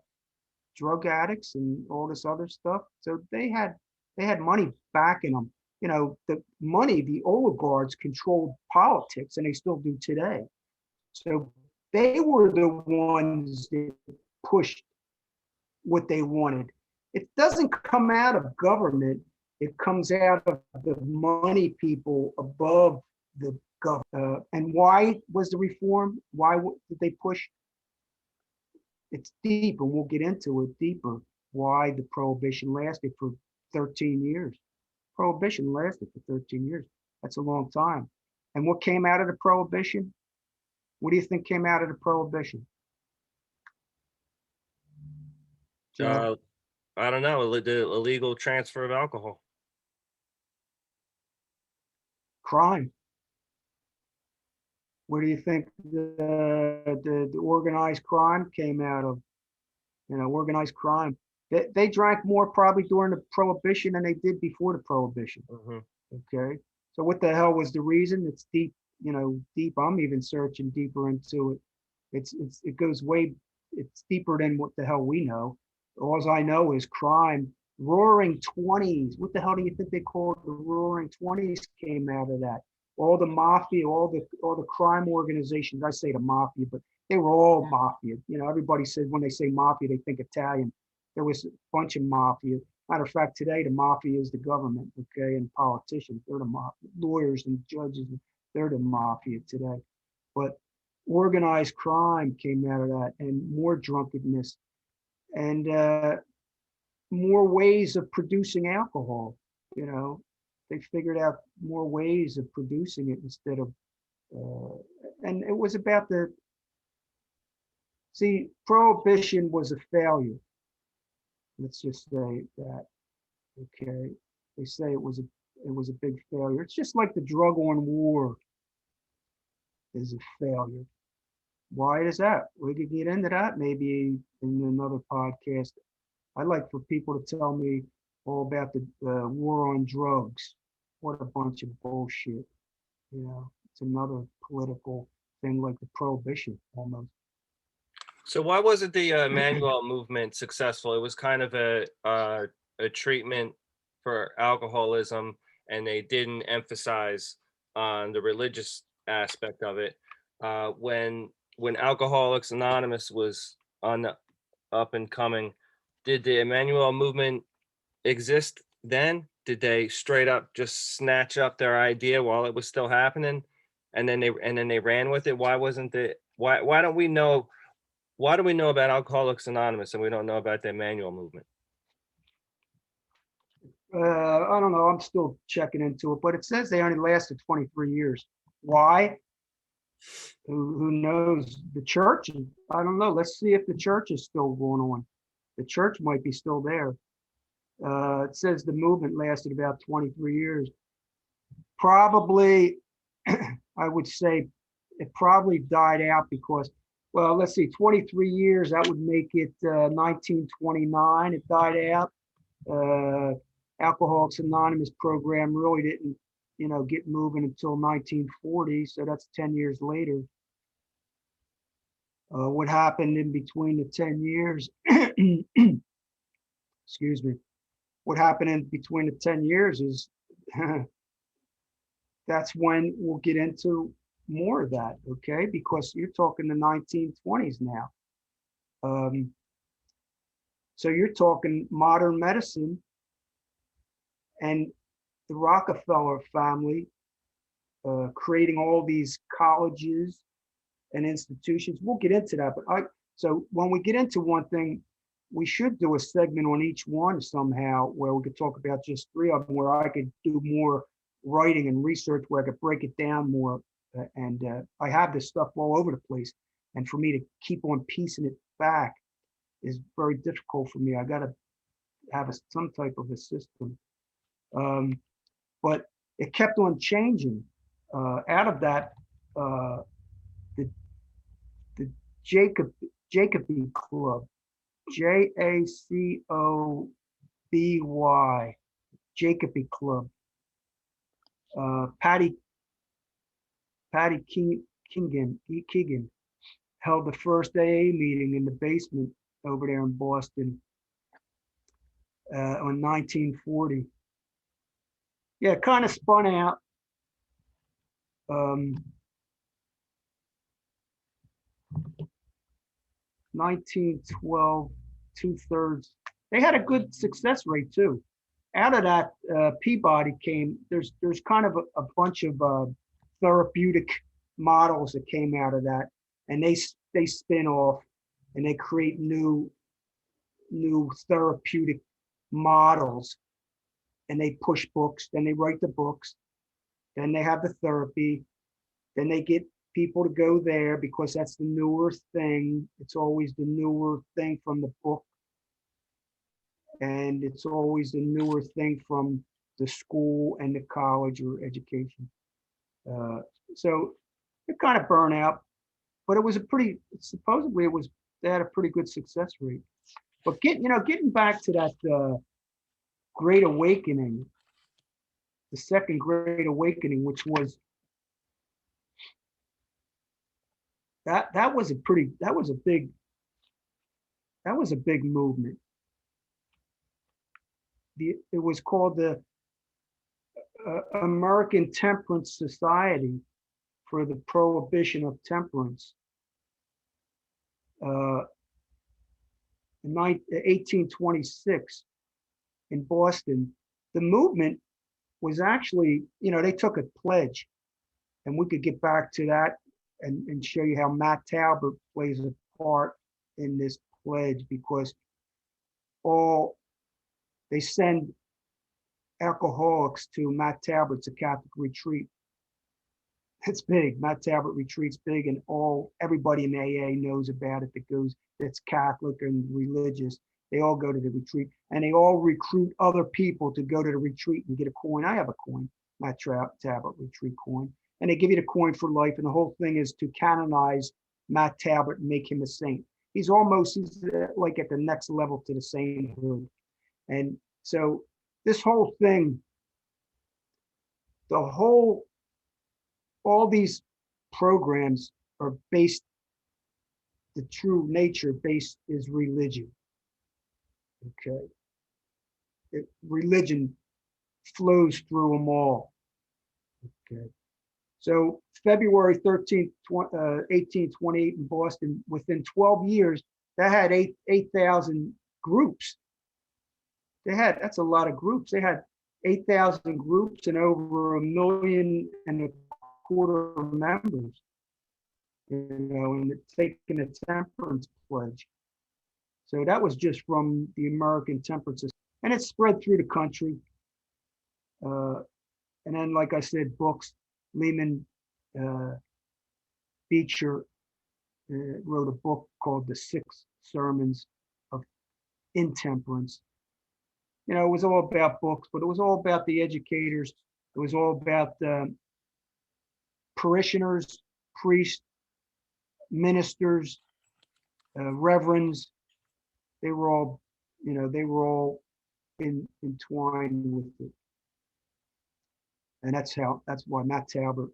drug addicts and all this other stuff. So they had money backing them. The money, the oligarchs controlled politics, and they still do today. So they were the ones that pushed what they wanted. It doesn't come out of government. It comes out of the money people above the government. And why was the reform? Why did they push? It's deep, and we'll get into it deeper. Why the prohibition lasted for 13 years. Prohibition lasted for 13 years. That's a long time. And what came out of the prohibition? What do you think came out of the prohibition? Joe? uh I don't know, the illegal transfer of alcohol. Crime. Where do you think the organized crime came out of? Organized crime. They drank more probably during the prohibition than they did before the prohibition. Mhm. Okay. So what the hell was the reason? It's deep, deep. I'm even searching deeper into it. It goes way, it's deeper than what the hell we know. All I know is crime. Roaring 20s. What the hell do you think they called the Roaring 20s came out of that? All the mafia, all the crime organizations. I say the mafia, but they were all mafia. Everybody said when they say mafia, they think Italian. There was a bunch of mafia. Matter of fact, today the mafia is the government, okay, and politicians. They're the mafia. Lawyers and judges, they're the mafia today. But organized crime came out of that, and more drunkenness, and more ways of producing alcohol. You know, they figured out more ways of producing it instead of, and it was about prohibition was a failure. Let's just say that, okay? They say it was a big failure. It's just like the drug on war is a failure. Why is that? We could get into that maybe in another podcast. I'd like for people to tell me all about the war on drugs. What a bunch of bullshit. It's another political thing like the prohibition almost. So why wasn't the Emmanuel movement successful? It was kind of a treatment for alcoholism, and they didn't emphasize on the religious aspect of it. When Alcoholics Anonymous was on the up and coming, did the Emmanuel movement exist then? Did they straight up just snatch up their idea while it was still happening, and then they ran with it? Why don't we know? Why do we know about Alcoholics Anonymous and we don't know about the Emmanuel movement? I don't know. I'm still checking into it, but it says they only lasted 23 years. Why? Who knows? The church, I don't know. Let's see if the church is still going on. The church might be still there. It says the movement lasted about 23 years. Probably, I would say it probably died out because, well, let's see, 23 years, that would make it 1929. It died out. Alcoholics Anonymous program really didn't, get moving until 1940. So that's 10 years later. What happened in between the 10 years? Excuse me. What happened in between the 10 years is that's when we'll get into more of that, okay? Because you're talking the 1920s now. So you're talking modern medicine, and the Rockefeller family creating all these colleges and institutions. We'll get into that, but so when we get into one thing, we should do a segment on each one somehow where we could talk about just three of them, where I could do more writing and research, where I could break it down more. And I have this stuff all over the place. And for me to keep on piecing it back is very difficult for me. I got to have some type of a system. But it kept on changing. Out of that, the Jacoby Club, Jacoby, Jacoby Club. Patty Keegan held the first AA meeting in the basement over there in Boston on 1940. Yeah, it kind of spun out. 1912, 2/3. They had a good success rate too. Out of that, Peabody came. There's kind of a bunch of therapeutic models that came out of that, and they spin off and they create new therapeutic models, and they push books. Then they write the books. Then they have the therapy. Then they get people to go there because that's the newer thing. It's always the newer thing from the book. And it's always the newer thing from the school and the college or education. So it kind of burned out, but it was supposedly they had a pretty good success rate. But getting back to that Great Awakening, the Second Great Awakening, which was that was a big movement. It was called the American Temperance Society for the Prohibition of Temperance. In 1826 in Boston, the movement was actually, they took a pledge, and we could get back to that and show you how Matt Talbert plays a part in this pledge, because they send alcoholics to Matt Talbert's a Catholic retreat. It's big. Matt Talbert retreat's big, and everybody in AA knows about it that's Catholic and religious. They all go to the retreat, and they all recruit other people to go to the retreat and get a coin. I have a coin, Matt Talbert retreat coin. And they give you the coin for life, and the whole thing is to canonize Matt Talbert and make him a saint. He's like at the next level to the sainthood. And so this whole thing, all these programs are based, the true nature base is religion. Okay. Religion flows through them all. Okay. So February 13th, 1828 in Boston, within 12 years, that had 8,000 groups. That's a lot of groups. They had 8,000 groups and over 1.25 million members, and taking the temperance pledge. So that was just from the American Temperance Society, and it spread through the country. And then, like I said, books. Lehman Beecher wrote a book called The Six Sermons of Intemperance. It was all about books, but it was all about the educators. It was all about parishioners, priests, ministers, reverends. They were all entwined with it. And that's why Matt Talbert,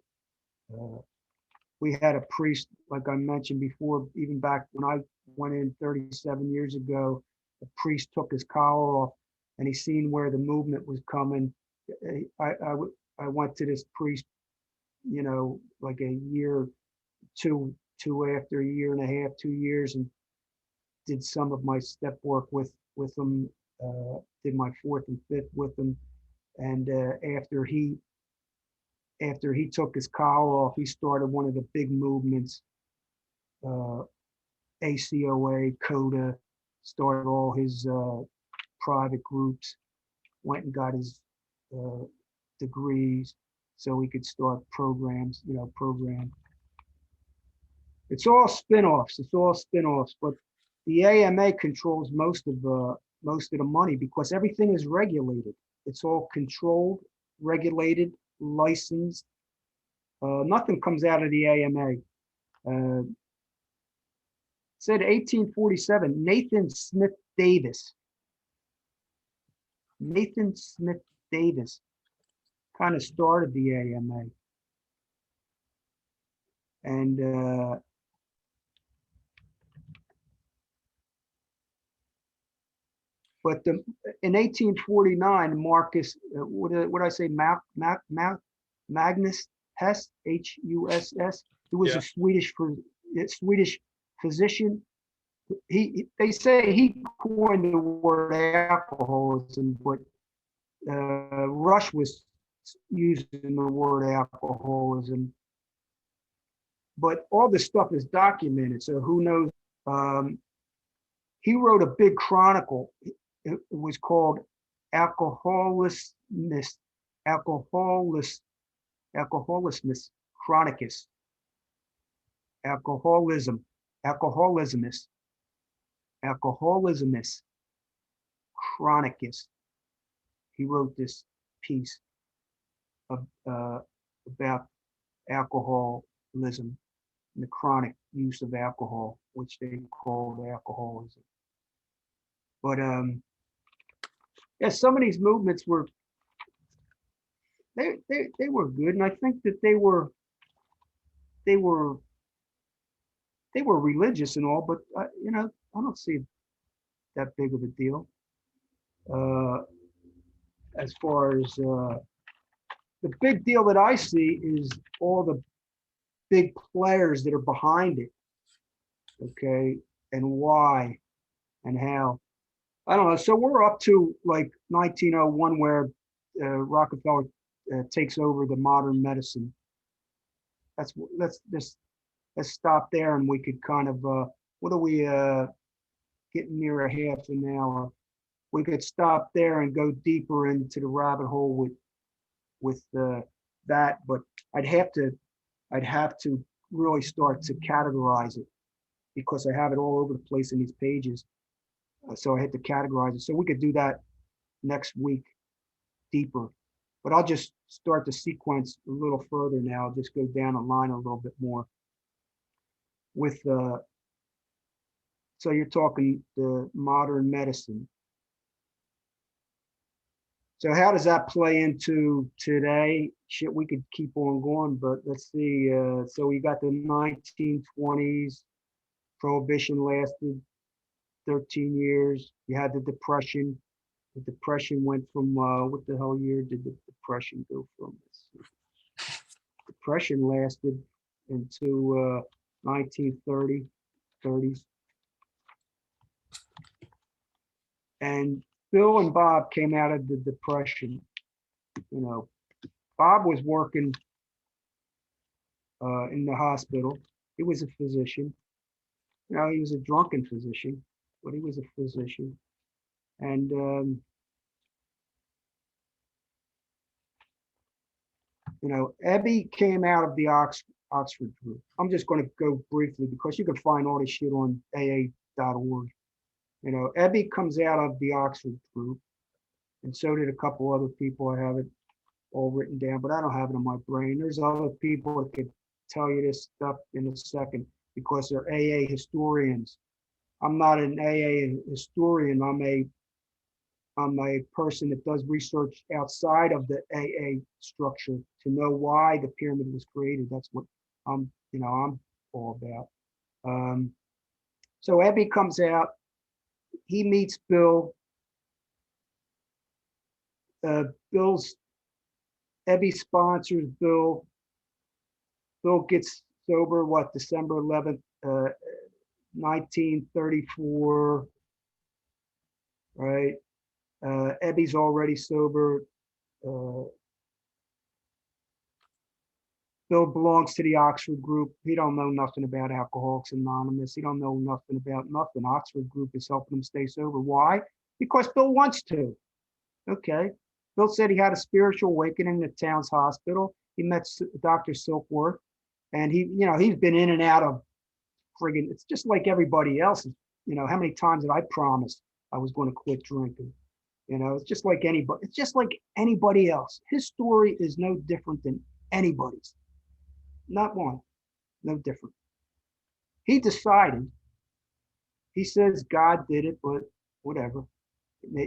we had a priest, like I mentioned before, even back when I went in 37 years ago, the priest took his collar off and he seen where the movement was coming. I went to this priest, like a year, two after a year and a half, 2 years, and did some of my step work with him, did my fourth and fifth with him. And after he after he took his collar off, he started one of the big movements, ACOA, CODA, started all his private groups, went and got his degrees so he could start programs, program. It's all spin-offs. It's all spin-offs, but the AMA controls most of the money because everything is regulated. It's all controlled, regulated, licensed. Nothing comes out of the AMA. Said 1847, Nathan Smith Davis kind of started the AMA. And but in 1849, Marcus, what did I say? Magnus Hess, Huss, who was a Swedish physician. They say he coined the word alcoholism, but Rush was using the word alcoholism. But all this stuff is documented, so who knows? He wrote a big chronicle. It was called Alcoholismus Chronicus. Alcoholismus Chronicus. He wrote this piece about alcoholism and the chronic use of alcohol, which they called alcoholism. But yeah, some of these movements were they were good, and I think that they were religious and all, but I don't see that big of a deal. As far as the big deal that I see is all the big players that are behind it, okay, and why and how. I don't know. So we're up to like 1901, where Rockefeller takes over the modern medicine. Let's stop there, and we could kind of what are we getting near a half an hour? We could stop there and go deeper into the rabbit hole with that, but I'd have to really start to categorize it because I have it all over the place in these pages. So I had to categorize it. So we could do that next week deeper, but I'll just start the sequence a little further now. I'll just go down the line a little bit more with so you're talking the modern medicine. So how does that play into today? Shit, we could keep on going, but let's see. So we got the 1920s, Prohibition lasted 13 years. You had the Depression. The Depression went from, what the hell year did the Depression go from? Depression lasted into 1930s. And Bill and Bob came out of the Depression. Bob was working in the hospital. He was a physician. He was a drunken physician, but he was a physician. And Ebby came out of the Oxford group. I'm just going to go briefly because you can find all this shit on AA.org. Ebby comes out of the Oxford group, and so did a couple other people. I have it all written down, but I don't have it in my brain. There's other people that could tell you this stuff in a second because they're AA historians. I'm not an AA historian. I'm a person that does research outside of the AA structure to know why the pyramid was created. That's what I'm all about. So Ebby comes out. He meets Bill. Ebby sponsors Bill. Bill gets sober, December 11th, 1934, right? Ebby's already sober. Bill belongs to the Oxford group. He don't know nothing about Alcoholics Anonymous. He don't know nothing about nothing. Oxford group is helping him stay sober. Why? Because Bill wants to. Okay. Bill said he had a spiritual awakening at Towns Hospital. He met Dr. Silkworth, and he's been in and out of friggin'. It's just like everybody else. How many times did I promise I was going to quit drinking? It's just like anybody. It's just like anybody else. His story is no different than anybody's. Not one, no different. He decided. He says God did it, but whatever.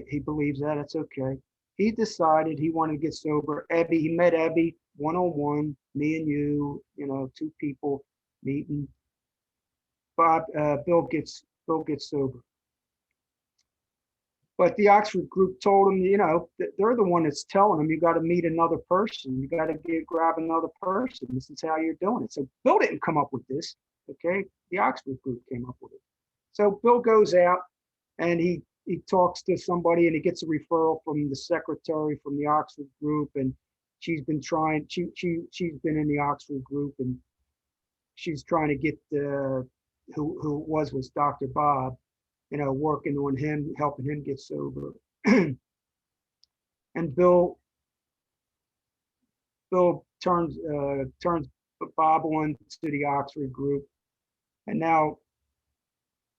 He believes that. It's okay. He decided he wanted to get sober. He met Ebby one-on-one, me and you, two people meeting. Bill gets sober. But the Oxford group told him, they're the one that's telling him you got to meet another person. You got to grab another person. This is how you're doing it. So Bill didn't come up with this. Okay, the Oxford group came up with it. So Bill goes out and he talks to somebody and he gets a referral from the secretary from the Oxford group, and she's been trying. She's been in the Oxford group and she's trying to get who was Dr. Bob, working on him, helping him get sober. And Bill turns Bob on to the Oxford group, and now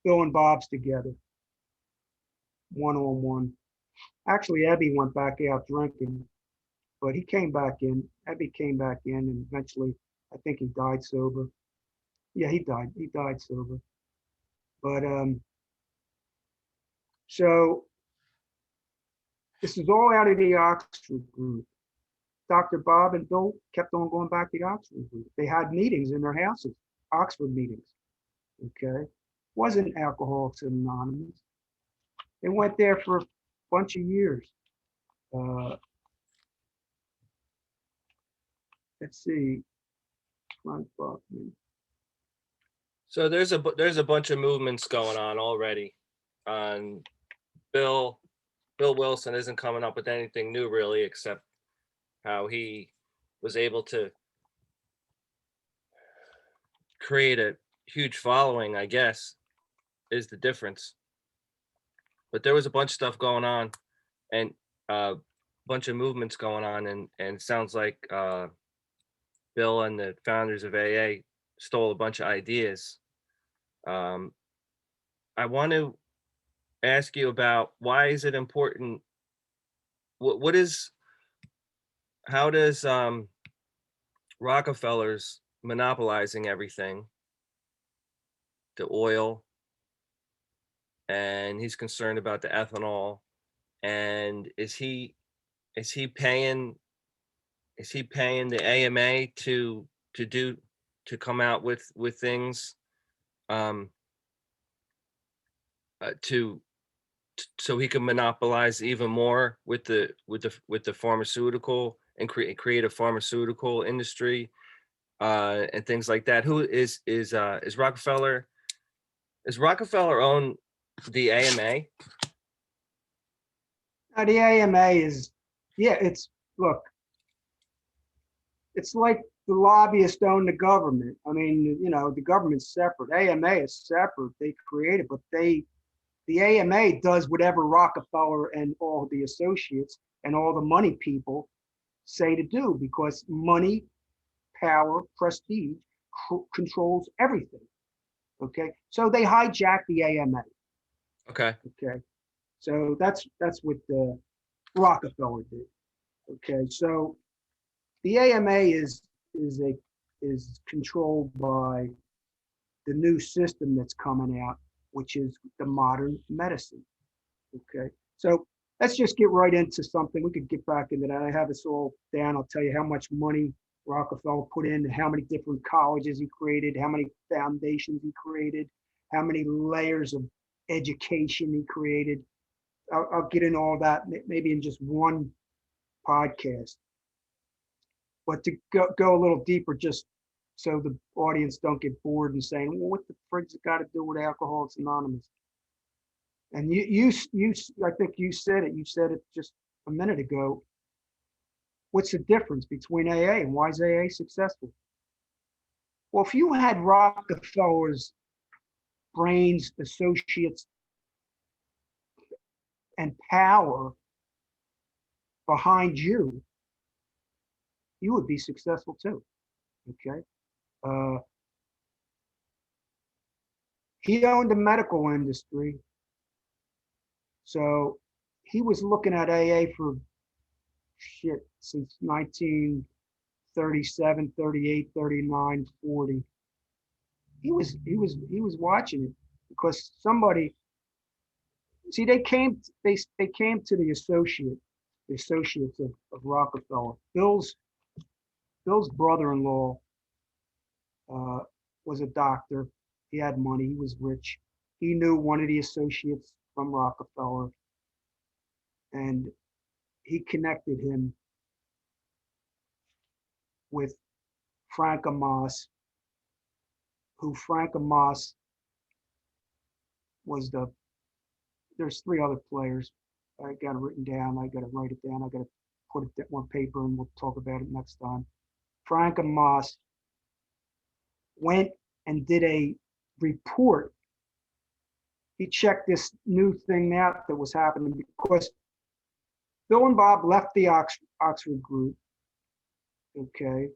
Bill and Bob's together, one-on-one. Actually, Ebby went back out drinking, but he came back in. Ebby came back in, and eventually, I think he died sober. Yeah, he died. He died sober. But so this is all out of the Oxford group. Dr. Bob and Bill kept on going back to the Oxford group. They had meetings in their houses, Oxford meetings. Okay, wasn't Alcoholics Anonymous. They went there for a bunch of years. Let's see. So there's a bunch of movements going on already. Bill Wilson isn't coming up with anything new really, except how he was able to create a huge following, I guess, is the difference. But there was a bunch of stuff going on, and a bunch of movements going on, and it sounds like Bill and the founders of AA stole a bunch of ideas. I want to ask you about, why is it important? How does Rockefeller's monopolizing everything, the oil, and he's concerned about the ethanol, and is he paying the AMA to come out with things so he can monopolize even more with the pharmaceutical and create a pharmaceutical industry and things like that? Who is Rockefeller? Is Rockefeller own the AMA? The AMA is, look, it's like the lobbyists own the government. I mean, the government's separate. AMA is separate. They create it, but the AMA does whatever Rockefeller and all the associates and all the money people say to do, because money, power, prestige controls everything. Okay, so they hijack the AMA. Okay. So that's what Rockefeller did. Okay, so the AMA is controlled by the new system that's coming out, which is the modern medicine. Okay, so let's just get right into something. We could get back into that. I have this all down. I'll tell you how much money Rockefeller put in, how many different colleges he created, how many foundations he created, how many layers of education he created. I'll get into all that maybe in just one podcast. But to go a little deeper, just so the audience don't get bored and saying, well, what the frig's it got to do with Alcoholics Anonymous? And you I think you said it. You said it just a minute ago. What's the difference between AA and why is AA successful? Well, if you had Rockefeller's brains, associates, and power behind you, you would be successful too. Okay. Uh, he owned the medical industry. So he was looking at AA for shit since 1937, 38, 39, 40. He was watching it because somebody, see, they came to the associates of Rockefeller. Bill's brother-in-law uh, was a doctor. He had money. He was rich. He knew one of the associates from Rockefeller, and he connected him with Frank Amos, who Frank Amos was the. There's three other players. I got it written down. I got to write it down. I got to put it on paper, and we'll talk about it next time. Frank Amos went and did a report. He checked this new thing out that was happening because Bill and Bob left the Oxford group, okay,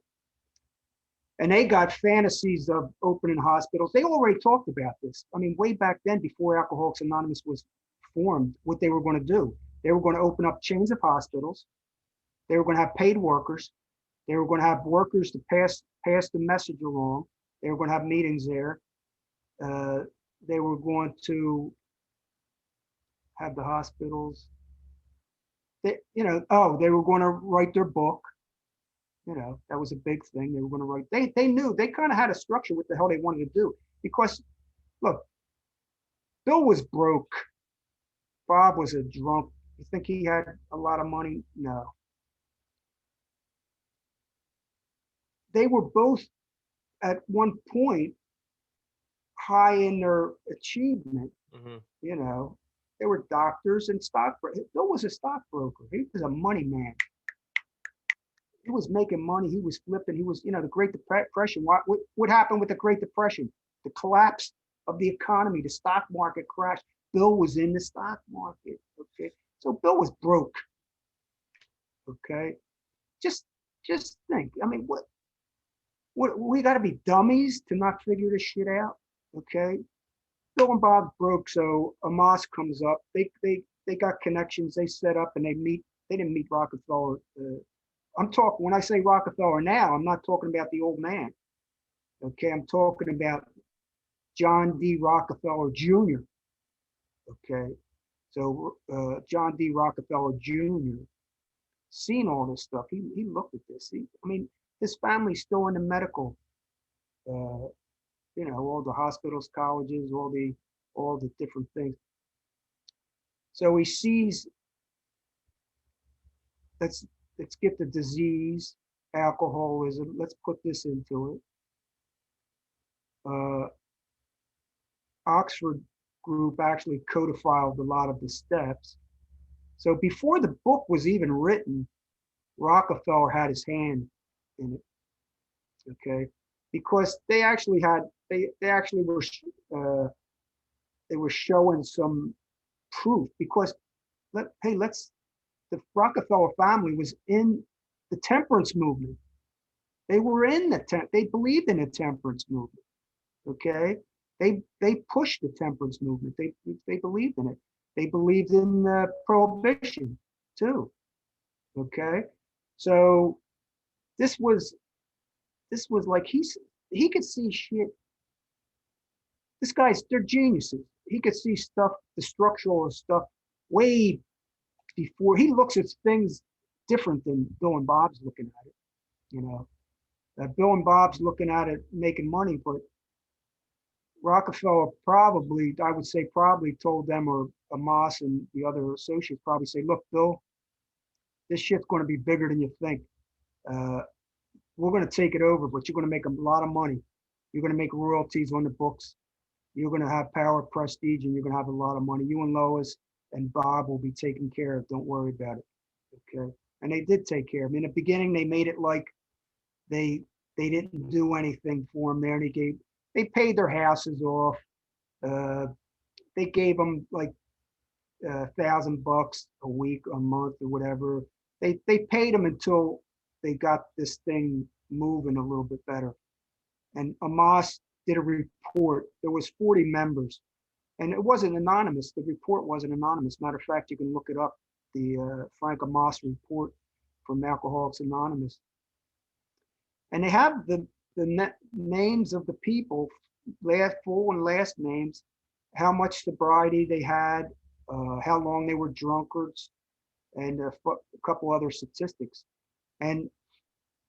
and they got fantasies of opening hospitals. They already talked about this. I mean, way back then, before Alcoholics Anonymous was formed, what they were going to do. They were going to open up chains of hospitals. They were going to have paid workers. They were going to have workers to pass the message along. They were going to have meetings there. They were going to have the hospitals. They were going to write their book. That was a big thing. They were going to write. They knew, they kind of had a structure what the hell they wanted to do. Because, look, Bill was broke. Bob was a drunk. You think he had a lot of money? No. They were both at one point high in their achievement. Mm-hmm. They were doctors and stockbrokers. Bill was a stockbroker. He was a money man. He was making money. He was flipping. He was, the Great Depression. What happened with the Great Depression? The collapse of the economy, the stock market crashed. Bill was in the stock market. Okay. So Bill was broke. Okay. Just think. I mean, what we got to be dummies to not figure this shit out. Okay. Bill and Bob broke. So Amos comes up. They got connections. They set up and they meet. They didn't meet Rockefeller. I'm talking, when I say Rockefeller now, I'm not talking about the old man. Okay, I'm talking about John D. Rockefeller Jr. Okay, so John D. Rockefeller Jr. seen all this stuff. He looked at this. His family's still in the medical, all the hospitals, colleges, all the different things. So he sees, let's get the disease, alcoholism. Let's put this into it. Oxford group actually codified a lot of the steps. So before the book was even written, Rockefeller had his hand in it. Okay, because they actually were showing some proof. Because the Rockefeller family was in the temperance movement. They were in they believed in the temperance movement. Okay. They pushed the temperance movement. They believed in it. They believed in prohibition too. Okay. So this was like he could see shit. They're geniuses. He could see stuff, the structural stuff way before. He looks at things different than Bill and Bob's looking at it. Bill and Bob's looking at it making money, but Rockefeller probably told them, or Amos and the other associates probably say, look, Bill, this shit's going to be bigger than you think. We're going to take it over, but you're going to make a lot of money. You're going to make royalties on the books. You're going to have power, prestige, and you're going to have a lot of money. You and Lois and Bob will be taken care of. Don't worry about it. Okay. And they did take care of him. In the beginning, they made it like they They didn't do anything for them there. They paid their houses off. Uh, they gave them like $1,000 a week, a month, or whatever. They paid them until they got this thing moving a little bit better. And Amos did a report. There was 40 members, and it wasn't anonymous. The report wasn't anonymous. Matter of fact, you can look it up. The Frank Amos report from Alcoholics Anonymous, and they have the names of the people, last full and last names, how much sobriety they had, how long they were drunkards, and a couple other statistics. And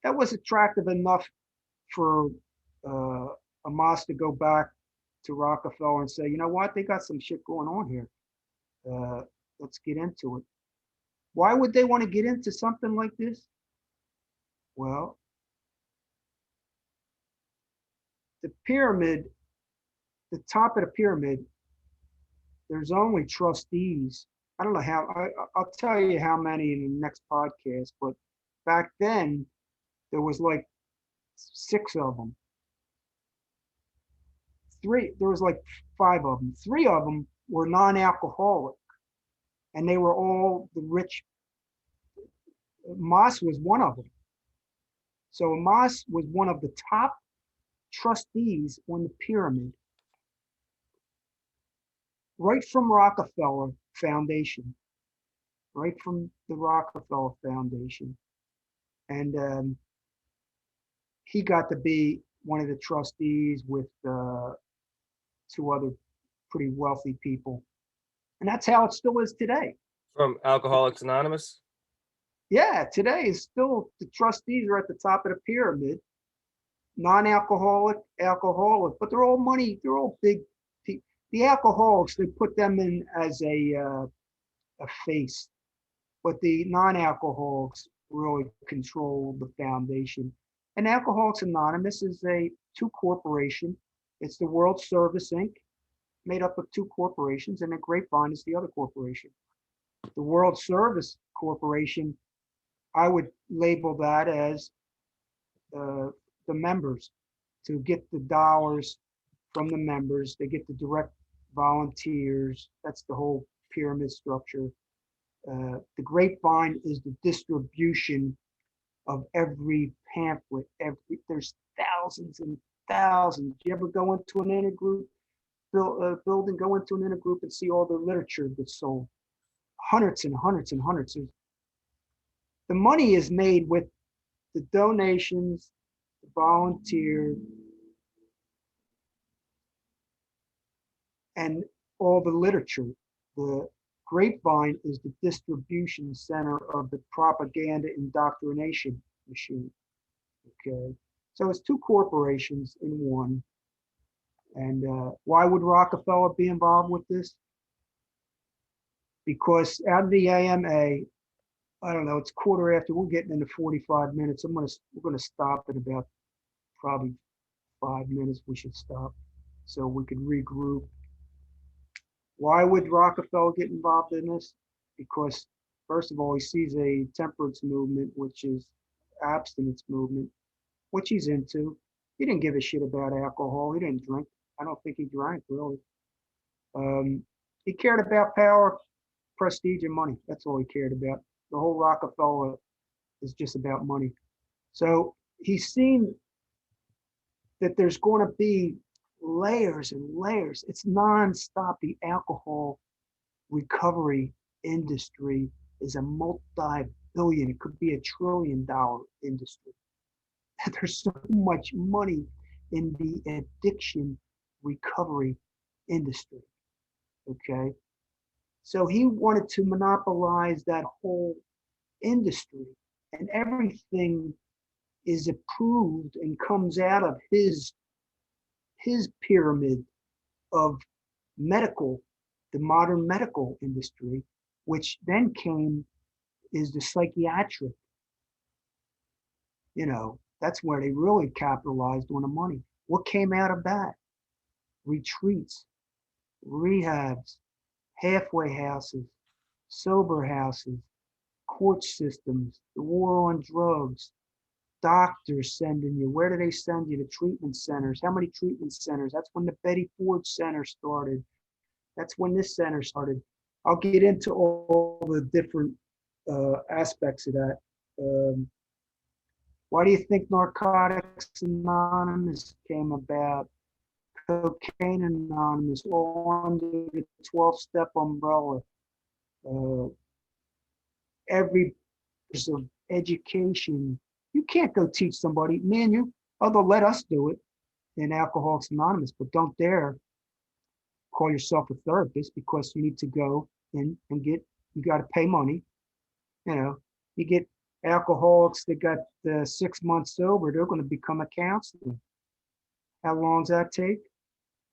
that was attractive enough for uh, Amos to go back to Rockefeller and say, you know what, they got some shit going on here. Let's get into it. Why would they want to get into something like this? Well, the pyramid, the top of the pyramid, there's only trustees. I don't know how, I'll tell you how many in the next podcast, but back then there was like 6 of them. There was like 5 of them. 3 of them were non-alcoholic, and they were all the rich. Moss was one of them. So Moss was one of the top trustees on the pyramid, right from Rockefeller Foundation, right from the Rockefeller Foundation. And he got to be one of the trustees with 2 other pretty wealthy people. And that's how it still is today. From Alcoholics Anonymous? Yeah, today is still, the trustees are at the top of the pyramid, non-alcoholic, alcoholic, but they're all big people. The alcoholics, they put them in as a face, but the non-alcoholics really control the foundation. And Alcoholics Anonymous is a 2 corporation. It's the World Service Inc., made up of 2 corporations, and the Grapevine is the other corporation. The World Service Corporation, I would label that as the members, to get the dollars from the members. They get the direct volunteers. That's the whole pyramid structure. The Grapevine is the distribution of every pamphlet. There's thousands and thousands. You ever go into an intergroup building, go into an intergroup and see all the literature that's sold? Hundreds and hundreds and hundreds. The money is made with the donations, the volunteer, and all the literature. The Grapevine is the distribution center of the propaganda indoctrination machine. Okay, so it's 2 corporations in one. And why would Rockefeller be involved with this? Because out of the AMA, I don't know, it's 1/4 after, we're getting into 45 minutes. We're gonna stop at about probably 5 minutes. We should stop so we can regroup. Why would Rockefeller get involved in this? Because first of all, he sees a temperance movement, which is abstinence movement, which he's into. He didn't give a shit about alcohol. He didn't drink. I don't think he drank, really. He cared about power, prestige, and money. That's all he cared about. The whole Rockefeller is just about money. So he's seen that there's going to be layers and layers. It's nonstop. The alcohol recovery industry is a multi-billion, it could be $1 trillion industry. There's so much money in the addiction recovery industry. Okay. So he wanted to monopolize that whole industry, and everything is approved and comes out of his pyramid of medical, the modern medical industry, which then is the psychiatric. That's where they really capitalized on the money. What came out of that? Retreats, rehabs, halfway houses, sober houses, court systems, the war on drugs, doctors sending you? Where do they send you? The treatment centers. How many treatment centers? That's when the Betty Ford Center started. That's when this center started. I'll get into all the different aspects of that. Why do you think Narcotics Anonymous came about? Cocaine Anonymous, all under the 12-step umbrella. Every piece of education. You can't go teach somebody, man, although let us do it in Alcoholics Anonymous, but don't dare call yourself a therapist because you need to go in and you got to pay money. You get alcoholics that got 6 months sober, they're going to become a counselor. How long does that take?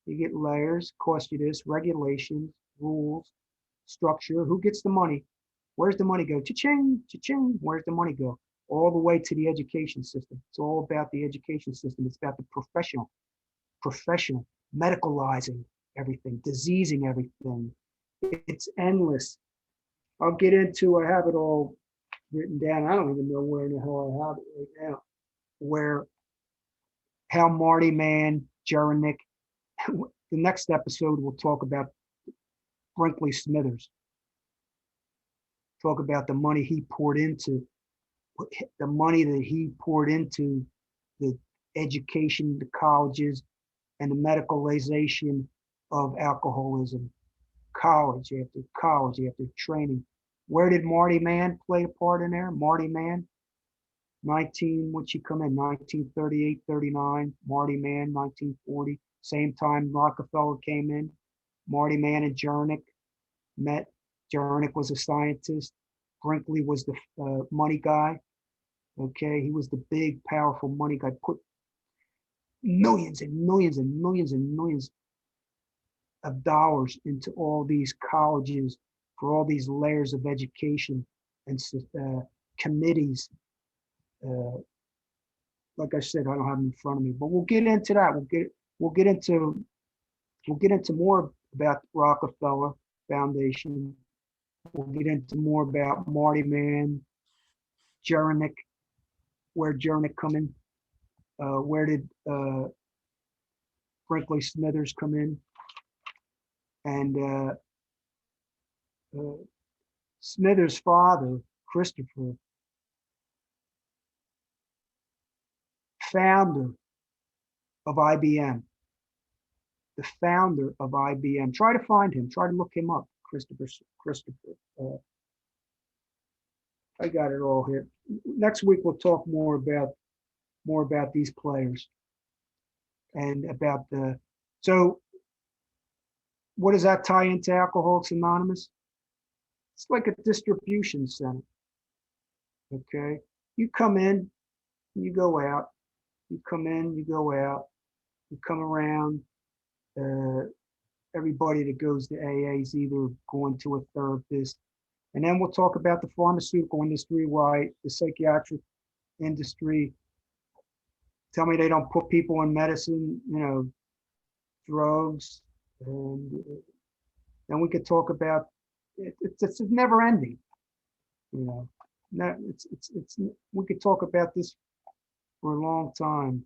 You get layers, cost you this, regulations, rules, structure. Who gets the money? Where's the money go? Cha-ching, cha-ching. Where's the money go? All the way to the education system. It's all about the education system. It's about the professional, medicalizing everything, diseasing everything. It's endless. I have it all written down. I don't even know where in the hell I have it right now. How Marty Mann, Jerenick. The next episode we'll talk about Brinkley Smithers. Talk about the money that he poured into the education, the colleges, and the medicalization of alcoholism. College after training. Where did Marty Mann play a part in there? Marty Mann, 1938, 39. Marty Mann, 1940. Same time Rockefeller came in. Marty Mann and Jernick met. Jernick was a scientist. Brinkley was the money guy. Okay, he was the big, powerful money guy. Put millions and millions and millions and millions of dollars into all these colleges for all these layers of education and committees. Like I said, I don't have them in front of me, but we'll get into that. We'll get into more about Rockefeller Foundation. We'll get into more about Marty Mann, Jernick, where Jernick come in. Where did Brinkley Smithers come in? And Smithers' father, Christopher, founder of IBM. The founder of IBM. Try to find him. Try to look him up. Christopher. I got it all here. Next week we'll talk more about these players and about so what does that tie into Alcoholics Anonymous? It's like a distribution center. Okay, you come in, you go out. You come in, you go out. You come around. Everybody that goes to AA is either going to a therapist. And then we'll talk about the pharmaceutical industry, why the psychiatric industry. Tell me they don't put people in medicine, drugs. And then we could talk about it's never ending. We could talk about this for a long time.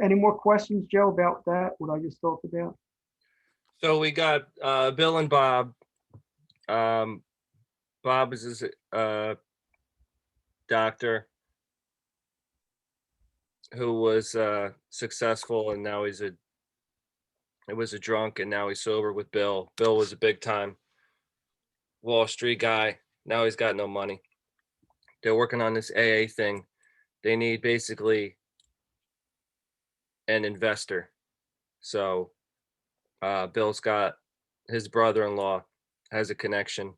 Any more questions, Joe, about that? What I just talked about? So we got Bill and Bob. Bob is his doctor who was successful, and now it was a drunk, and now he's sober with Bill. Bill was a big time Wall Street guy. Now he's got no money. They're working on this AA thing. They need basically an investor. So Bill's got his brother-in-law has a connection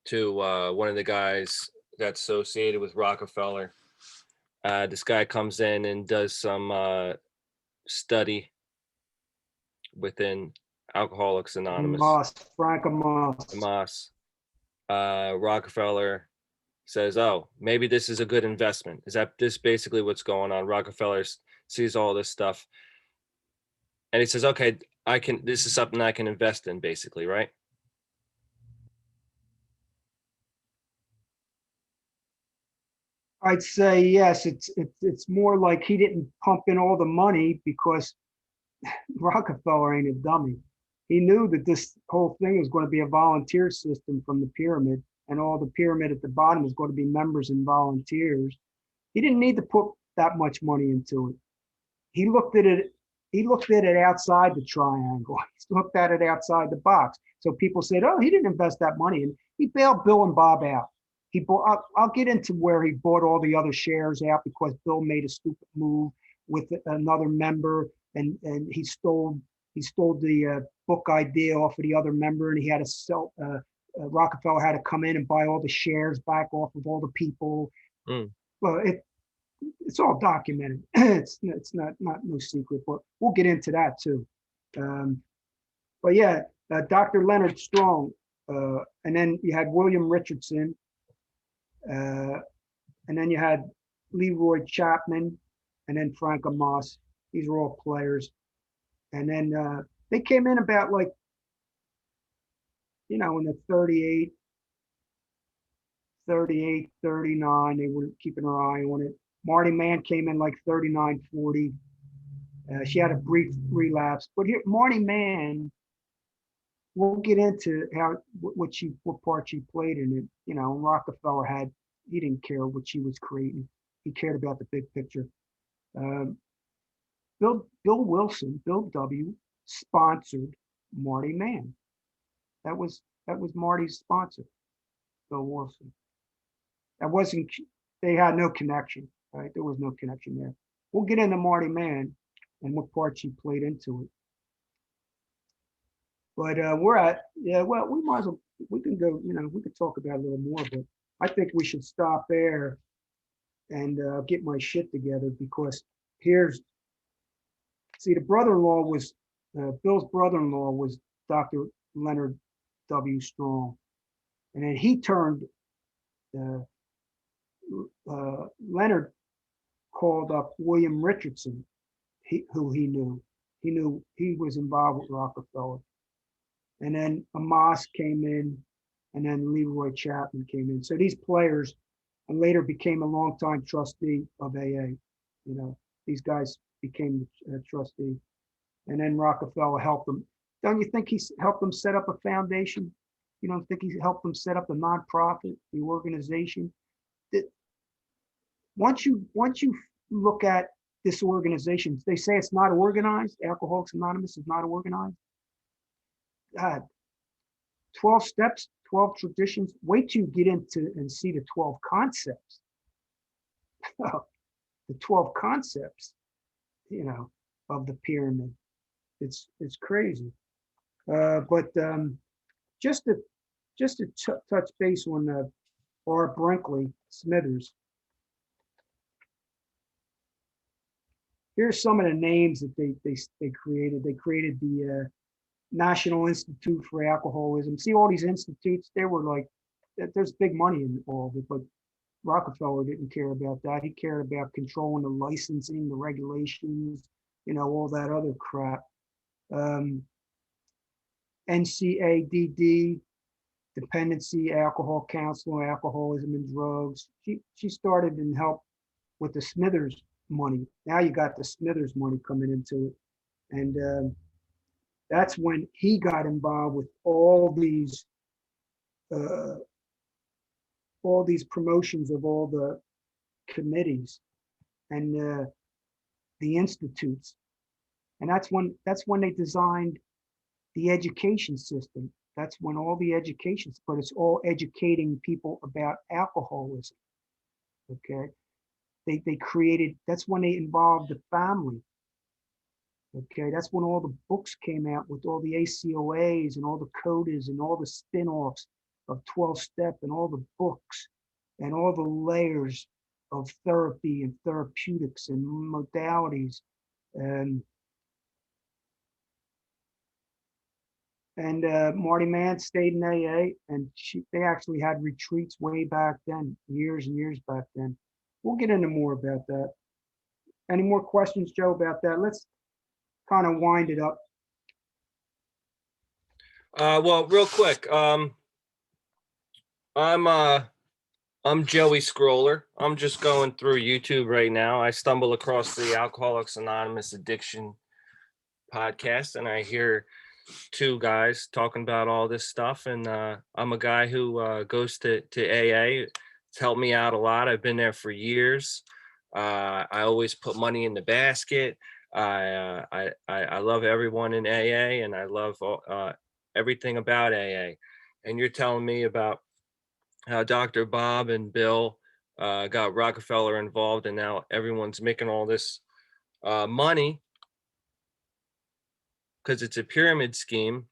to one of the guys that's associated with Rockefeller. This guy comes in and does some study within Alcoholics Anonymous. Frank Moss. Rockefeller says, "Oh, maybe this is a good investment." Is that this basically what's going on? Rockefeller sees all this stuff, and he says, "Okay, this is something I can invest in," basically, right? I'd say yes. It's more like he didn't pump in all the money because Rockefeller ain't a dummy. He knew that this whole thing was going to be a volunteer system from the pyramid, and all the pyramid at the bottom was going to be members and volunteers. He didn't need to put that much money into it. He looked at it. He looked at it outside the triangle. He looked at it outside the box. So people said, "Oh, he didn't invest that money," and he bailed Bill and Bob out. He bought. I'll get into where he bought all the other shares out because Bill made a stupid move with another member, and he stole the book idea off of the other member, and he had to sell. Rockefeller had to come in and buy all the shares back off of all the people. Mm. Well, it's all documented. it's not no secret, but we'll get into that too. But yeah, Dr. Leonard Strong, and then you had William Richardson, and then you had Leroy Chapman, and then Frank Amos. These are all players. And then they came in about like, in the 38, 39. They were keeping their eye on it. Marty Mann came in like 39, 40. She had a brief relapse. But here, Marty Mann, we'll get into what part she played in it. Rockefeller he didn't care what she was creating. He cared about the big picture. Bill Wilson, Bill W, sponsored Marty Mann. That was Marty's sponsor, Bill Wilson. That wasn't. They had no connection, right? There was no connection there. We'll get into Marty Mann and what part she played into it. But we might as well. We can go. We could talk about it a little more, but I think we should stop there and get my shit together because the brother-in-law was Bill's brother-in-law was Dr. Leonard W. Strong, and then he turned. Leonard called up William Richardson, who he knew. He knew he was involved with Rockefeller, and then Amos came in, and then Leroy Chapman came in. So these players, and later became a longtime trustee of AA. These guys became a trustee, and then Rockefeller helped them. Don't you think he helped them set up a foundation? You don't think he helped them set up a nonprofit, the organization? That once you look at this organization, they say it's not organized. Alcoholics Anonymous is not organized. God, 12 steps, 12 traditions. Wait till you get into and see the 12 concepts. The 12 concepts, of the pyramid. It's crazy. But just to touch base on R. Brinkley Smithers. Here's some of the names that they created. They created the National Institute for Alcoholism. See all these institutes? They were like, there's big money in all of it, but Rockefeller didn't care about that. He cared about controlling the licensing, the regulations, all that other crap. NCADD, Dependency, Alcohol Counseling, Alcoholism and Drugs. She started and helped with the Smithers money. Now you got the Smithers money coming into it. And that's when he got involved with all these promotions of all the committees and the institutes. And that's when they designed the education system. That's when all the education, but it's all educating people about alcoholism. Okay. They created, that's when they involved the family. Okay, that's when all the books came out with all the ACOAs and all the CODAs and all the spin-offs of 12-step and all the books and all the layers of therapy and therapeutics and modalities. And Marty Mann stayed in AA, and they actually had retreats way back then, years and years back then. We'll get into more about that. Any more questions, Joe, about that? Let's kind of wind it up. Well, real quick, I'm I'm Joey Scroller. I'm just going through YouTube right now. I stumble across the Alcoholics Anonymous Addiction podcast, and I hear two guys talking about all this stuff. And I'm a guy who goes to AA. It's helped me out a lot. I've been there for years. I always put money in the basket. I love everyone in AA, and I love everything about AA. And you're telling me about how Dr. Bob and Bill got Rockefeller involved, and now everyone's making all this money because it's a pyramid scheme.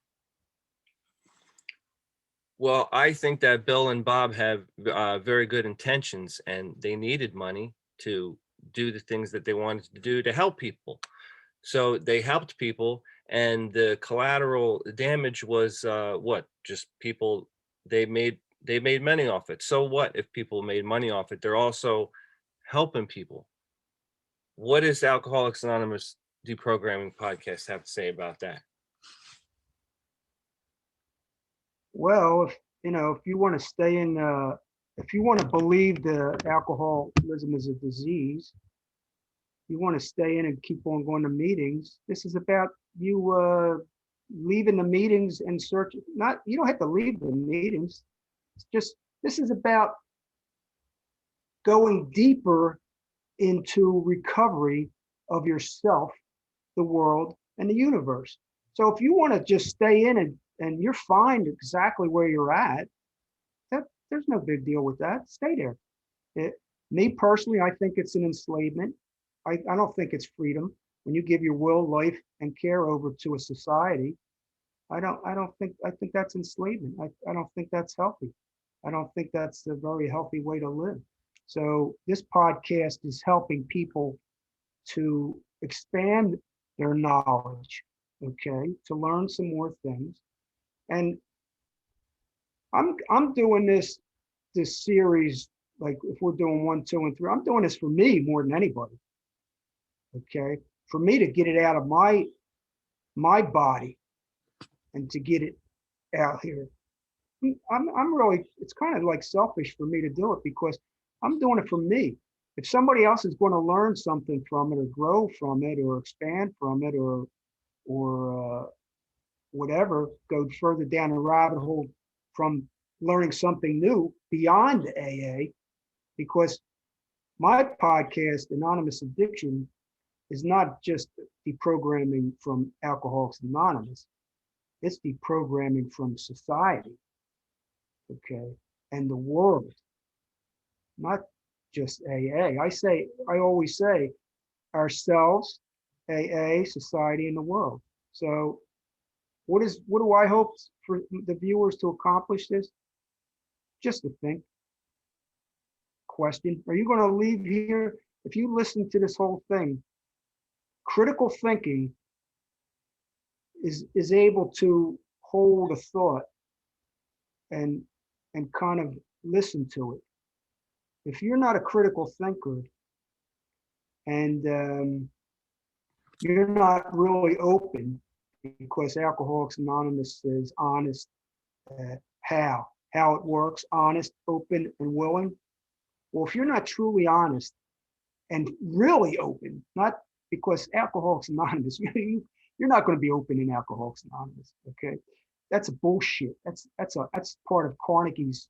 Well, I think that Bill and Bob have very good intentions, and they needed money to do the things that they wanted to do to help people. So they helped people, and the collateral damage was what? Just people. They made money off it. So what if people made money off it? They're also helping people. What does Alcoholics Anonymous Deprogramming Podcast have to say about that? Well, if you want to stay in, if you want to believe the alcoholism is a disease, you want to stay in and keep on going to meetings. This is about you leaving the meetings and searching. Not you don't have to leave the meetings. It's just this is about going deeper into recovery of yourself, the world, and the universe. So if you want to just stay in and you're fine exactly where you're at, there's no big deal with that. Stay there. Me personally, I think it's an enslavement. I don't think it's freedom. When you give your will, life, and care over to a society, I think that's enslavement. I don't think that's healthy. I don't think that's a very healthy way to live. So this podcast is helping people to expand their knowledge, okay, to learn some more things. And I'm doing this series, like if we're doing 1, 2, and 3, I'm doing this for me more than anybody. Okay. For me to get it out of my body and to get it out here. I'm really, it's kind of like selfish for me to do it because I'm doing it for me. If somebody else is going to learn something from it or grow from it or expand from it or whatever, go further down the rabbit hole from learning something new beyond AA, because my podcast, Anonymous Addiction, is not just deprogramming from Alcoholics Anonymous. It's deprogramming from society, okay, and the world, not just AA. I always say ourselves, AA, society, and the world. So what do I hope for the viewers to accomplish this? Just to think. Question. Are you going to leave here, if you listen to this whole thing, critical thinking is able to hold a thought and kind of listen to it. If you're not a critical thinker and you're not really open, because Alcoholics Anonymous is honest, how it works, honest, open, and willing. Well, if you're not truly honest and really open, not because Alcoholics Anonymous, you're not going to be open in Alcoholics Anonymous. Okay, that's a bullshit. That's part of Carnegie's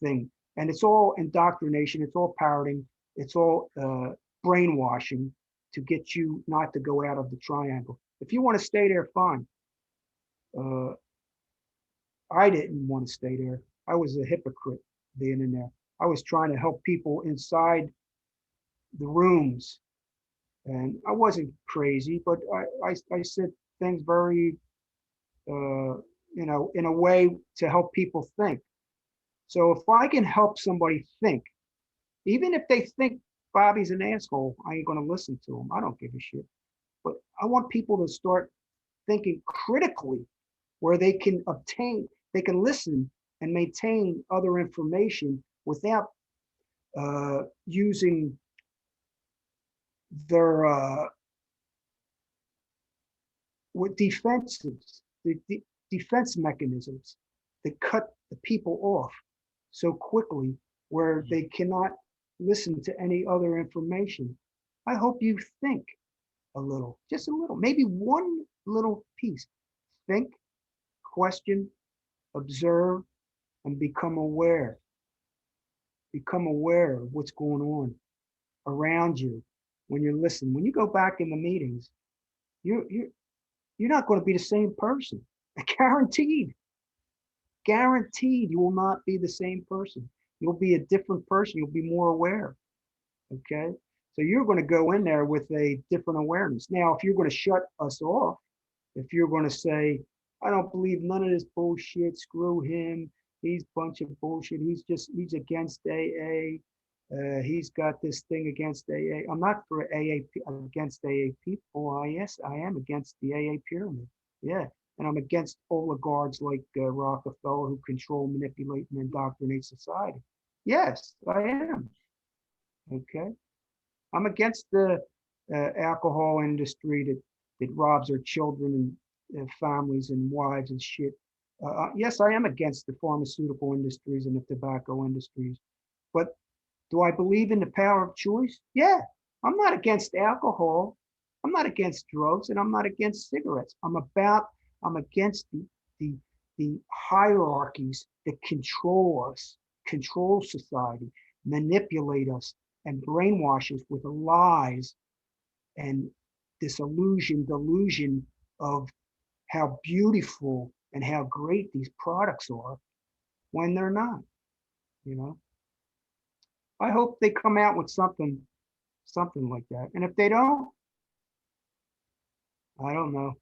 thing, and it's all indoctrination. It's all parroting. It's all brainwashing to get you not to go out of the triangle. If you want to stay there, fine. I didn't want to stay there. I was a hypocrite being in there. I was trying to help people inside the rooms, and I wasn't crazy, but I said things very, in a way to help people think. So if I can help somebody think, even if they think Bobby's an asshole, I ain't going to listen to him. I don't give a shit. But I want people to start thinking critically, where they can listen and maintain other information without using their defense mechanisms that cut the people off so quickly where they cannot listen to any other information. I hope you think a little, just a little, maybe one little piece. Think, question, observe, and become aware. Become aware of what's going on around you when you're listening. When you go back in the meetings, you're not going to be the same person. Guaranteed. Guaranteed you will not be the same person. You'll be a different person. You'll be more aware. Okay. So you're going to go in there with a different awareness. Now, if you're going to shut us off, if you're going to say, I don't believe none of this bullshit, screw him, he's a bunch of bullshit, he's against AA, he's got this thing against AA. I'm not for AA, against AA people. Yes, I am against the AA pyramid. Yeah. And I'm against oligarchs like Rockefeller who control, manipulate, and indoctrinate society. Yes, I am. Okay. I'm against the alcohol industry that robs our children and families and wives and shit. Yes, I am against the pharmaceutical industries and the tobacco industries. But do I believe in the power of choice? Yeah. I'm not against alcohol. I'm not against drugs, and I'm not against cigarettes. I'm against the hierarchies that control us, control society, manipulate us, and brainwash us with lies and this delusion of how beautiful and how great these products are when they're not. You know, I hope they come out with something like that. And if they don't, I don't know.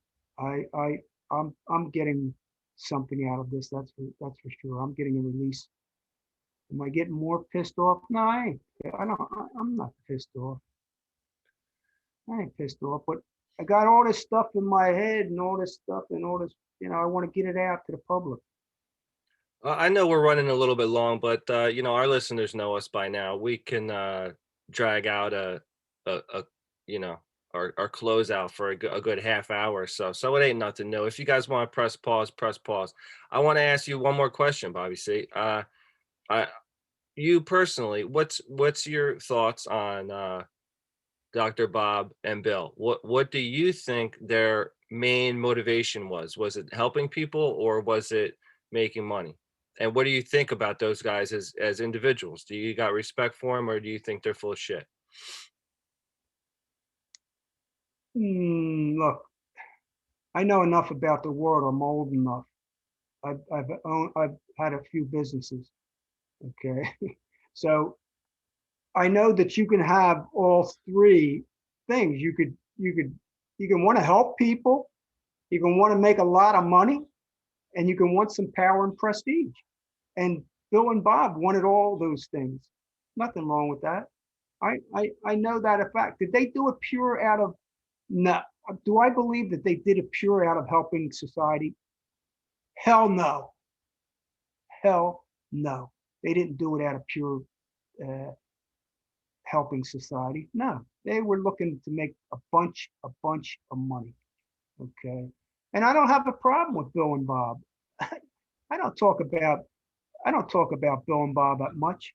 I'm getting something out of this. That's for sure. I'm getting a release. Am I getting more pissed off? No, I ain't. I'm not pissed off. I ain't pissed off, but I got all this stuff in my head and all this stuff and all this, I want to get it out to the public. I know we're running a little bit long, but our listeners know us by now. We can drag out a our closeout for a good half hour or so. So it ain't nothing new. If you guys want to press pause, press pause. I want to ask you one more question, Bobby C. You personally, what's your thoughts on Dr. Bob and Bill? What do you think their main motivation was? Was it helping people or was it making money? And what do you think about those guys as individuals? Do you got respect for them or do you think they're full of shit? Look, I know enough about the world. I'm old enough. I've had a few businesses. Okay. So I know that you can have all three things. You can want to help people, you can want to make a lot of money, and you can want some power and prestige. And Bill and Bob wanted all those things. Nothing wrong with that. I know that a fact. Did they do it pure out of no? Do I believe that they did it pure out of helping society? Hell no. Hell no. They didn't do it out of pure helping society. No, they were looking to make a bunch of money. Okay. And I don't have a problem with Bill and Bob. I don't talk about Bill and Bob that much,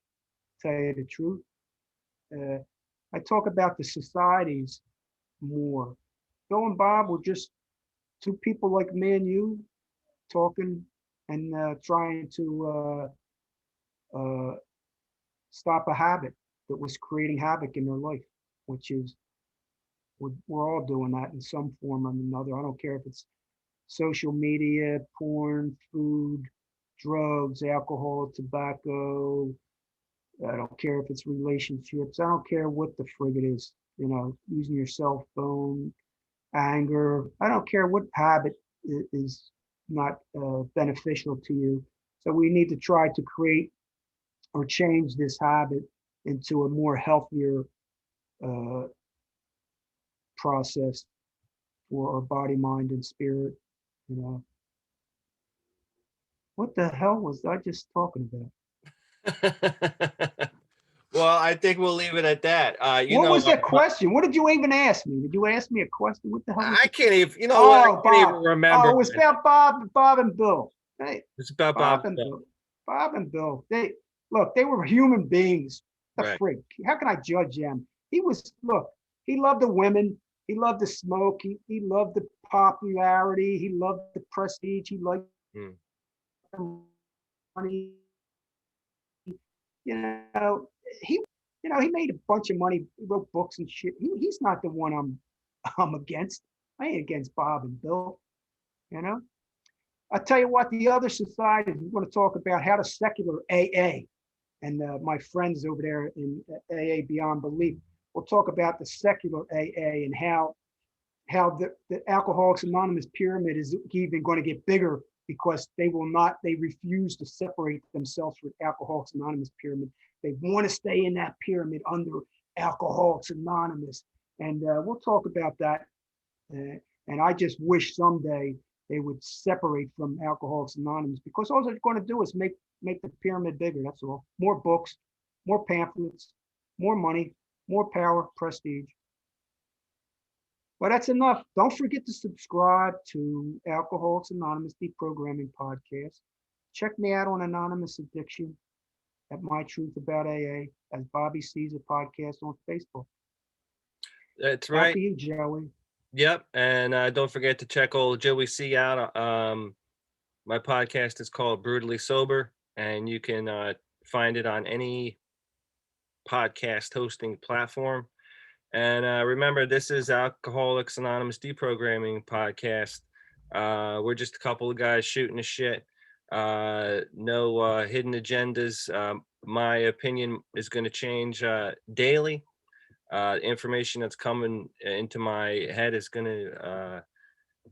to tell you the truth. I talk about the societies more. Bill and Bob were just two people like me and you talking and trying to stop a habit that was creating havoc in their life, which is we're all doing that in some form or another. I don't care if it's social media, porn, food, drugs, alcohol, tobacco. I don't care if it's relationships. I don't care what the frig it is, using your cell phone, anger. I don't care what habit is not beneficial to you. So we need to try to create or change this habit into a more healthier process for our body, mind, and spirit. What the hell was I just talking about? Well, I think we'll leave it at that. What was the question? What did you even ask me? Did you ask me a question? What the hell? I can't even. I can't even remember. Oh, it was about Bob and Bill. Hey, it's about Bob and Bill. Bob and Bill. Look, they were human beings. The Right. freak. How can I judge them? He loved the women. He loved the smoke. He loved the popularity. He loved the prestige. He liked Mm. the money. You know, he, he made a bunch of money. He wrote books and shit. He's not the one I'm against. I ain't against Bob and Bill. You know, I'll tell you what. The other societies we're going to talk about how the secular AA and my friends over there in AA Beyond Belief. We'll talk about the secular AA and how the Alcoholics Anonymous pyramid is even going to get bigger because they refuse to separate themselves from Alcoholics Anonymous pyramid. They want to stay in that pyramid under Alcoholics Anonymous. And we'll talk about that. And I just wish someday they would separate from Alcoholics Anonymous because all they're going to do is make the pyramid bigger. That's all. More books, more pamphlets, more money, more power, prestige. But that's enough. Don't forget to subscribe to Alcoholics Anonymous Deprogramming Podcast. Check me out on Anonymous Addiction at My Truth About AA as Bobby sees a podcast on Facebook. That's Back right. to you, Joey. Yep. And don't forget to check old Joey C out. My podcast is called Brutally Sober, and you can find it on any podcast hosting platform. And remember, this is Alcoholics Anonymous Deprogramming Podcast. We're just a couple of guys shooting the shit. No hidden agendas. My opinion is going to change daily. Information that's coming into my head is going to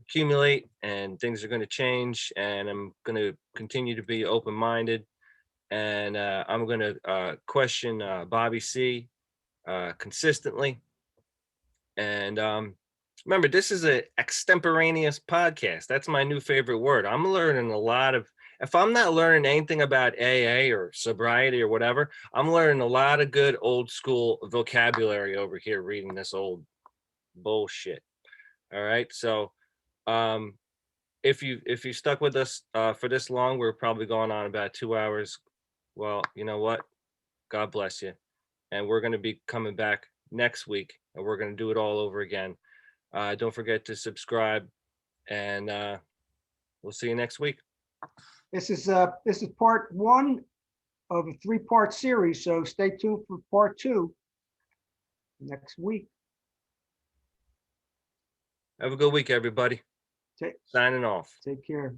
accumulate, and things are going to change. And I'm going to continue to be open-minded. And I'm going to question Bobby C consistently. And remember, this is a extemporaneous podcast. That's my new favorite word. I'm learning a lot of, if I'm not learning anything about AA or sobriety or whatever, I'm learning a lot of good old school vocabulary over here reading this old bullshit. All right. So if you stuck with us for this long, we're probably going on about 2 hours. Well, you know what? God bless you. And we're going to be coming back next week, and we're going to do it all over again. Don't forget to subscribe, and we'll see you next week. This is part one of a 3-part series, so stay tuned for part 2 next week. Have a good week, everybody. Signing off. Take care.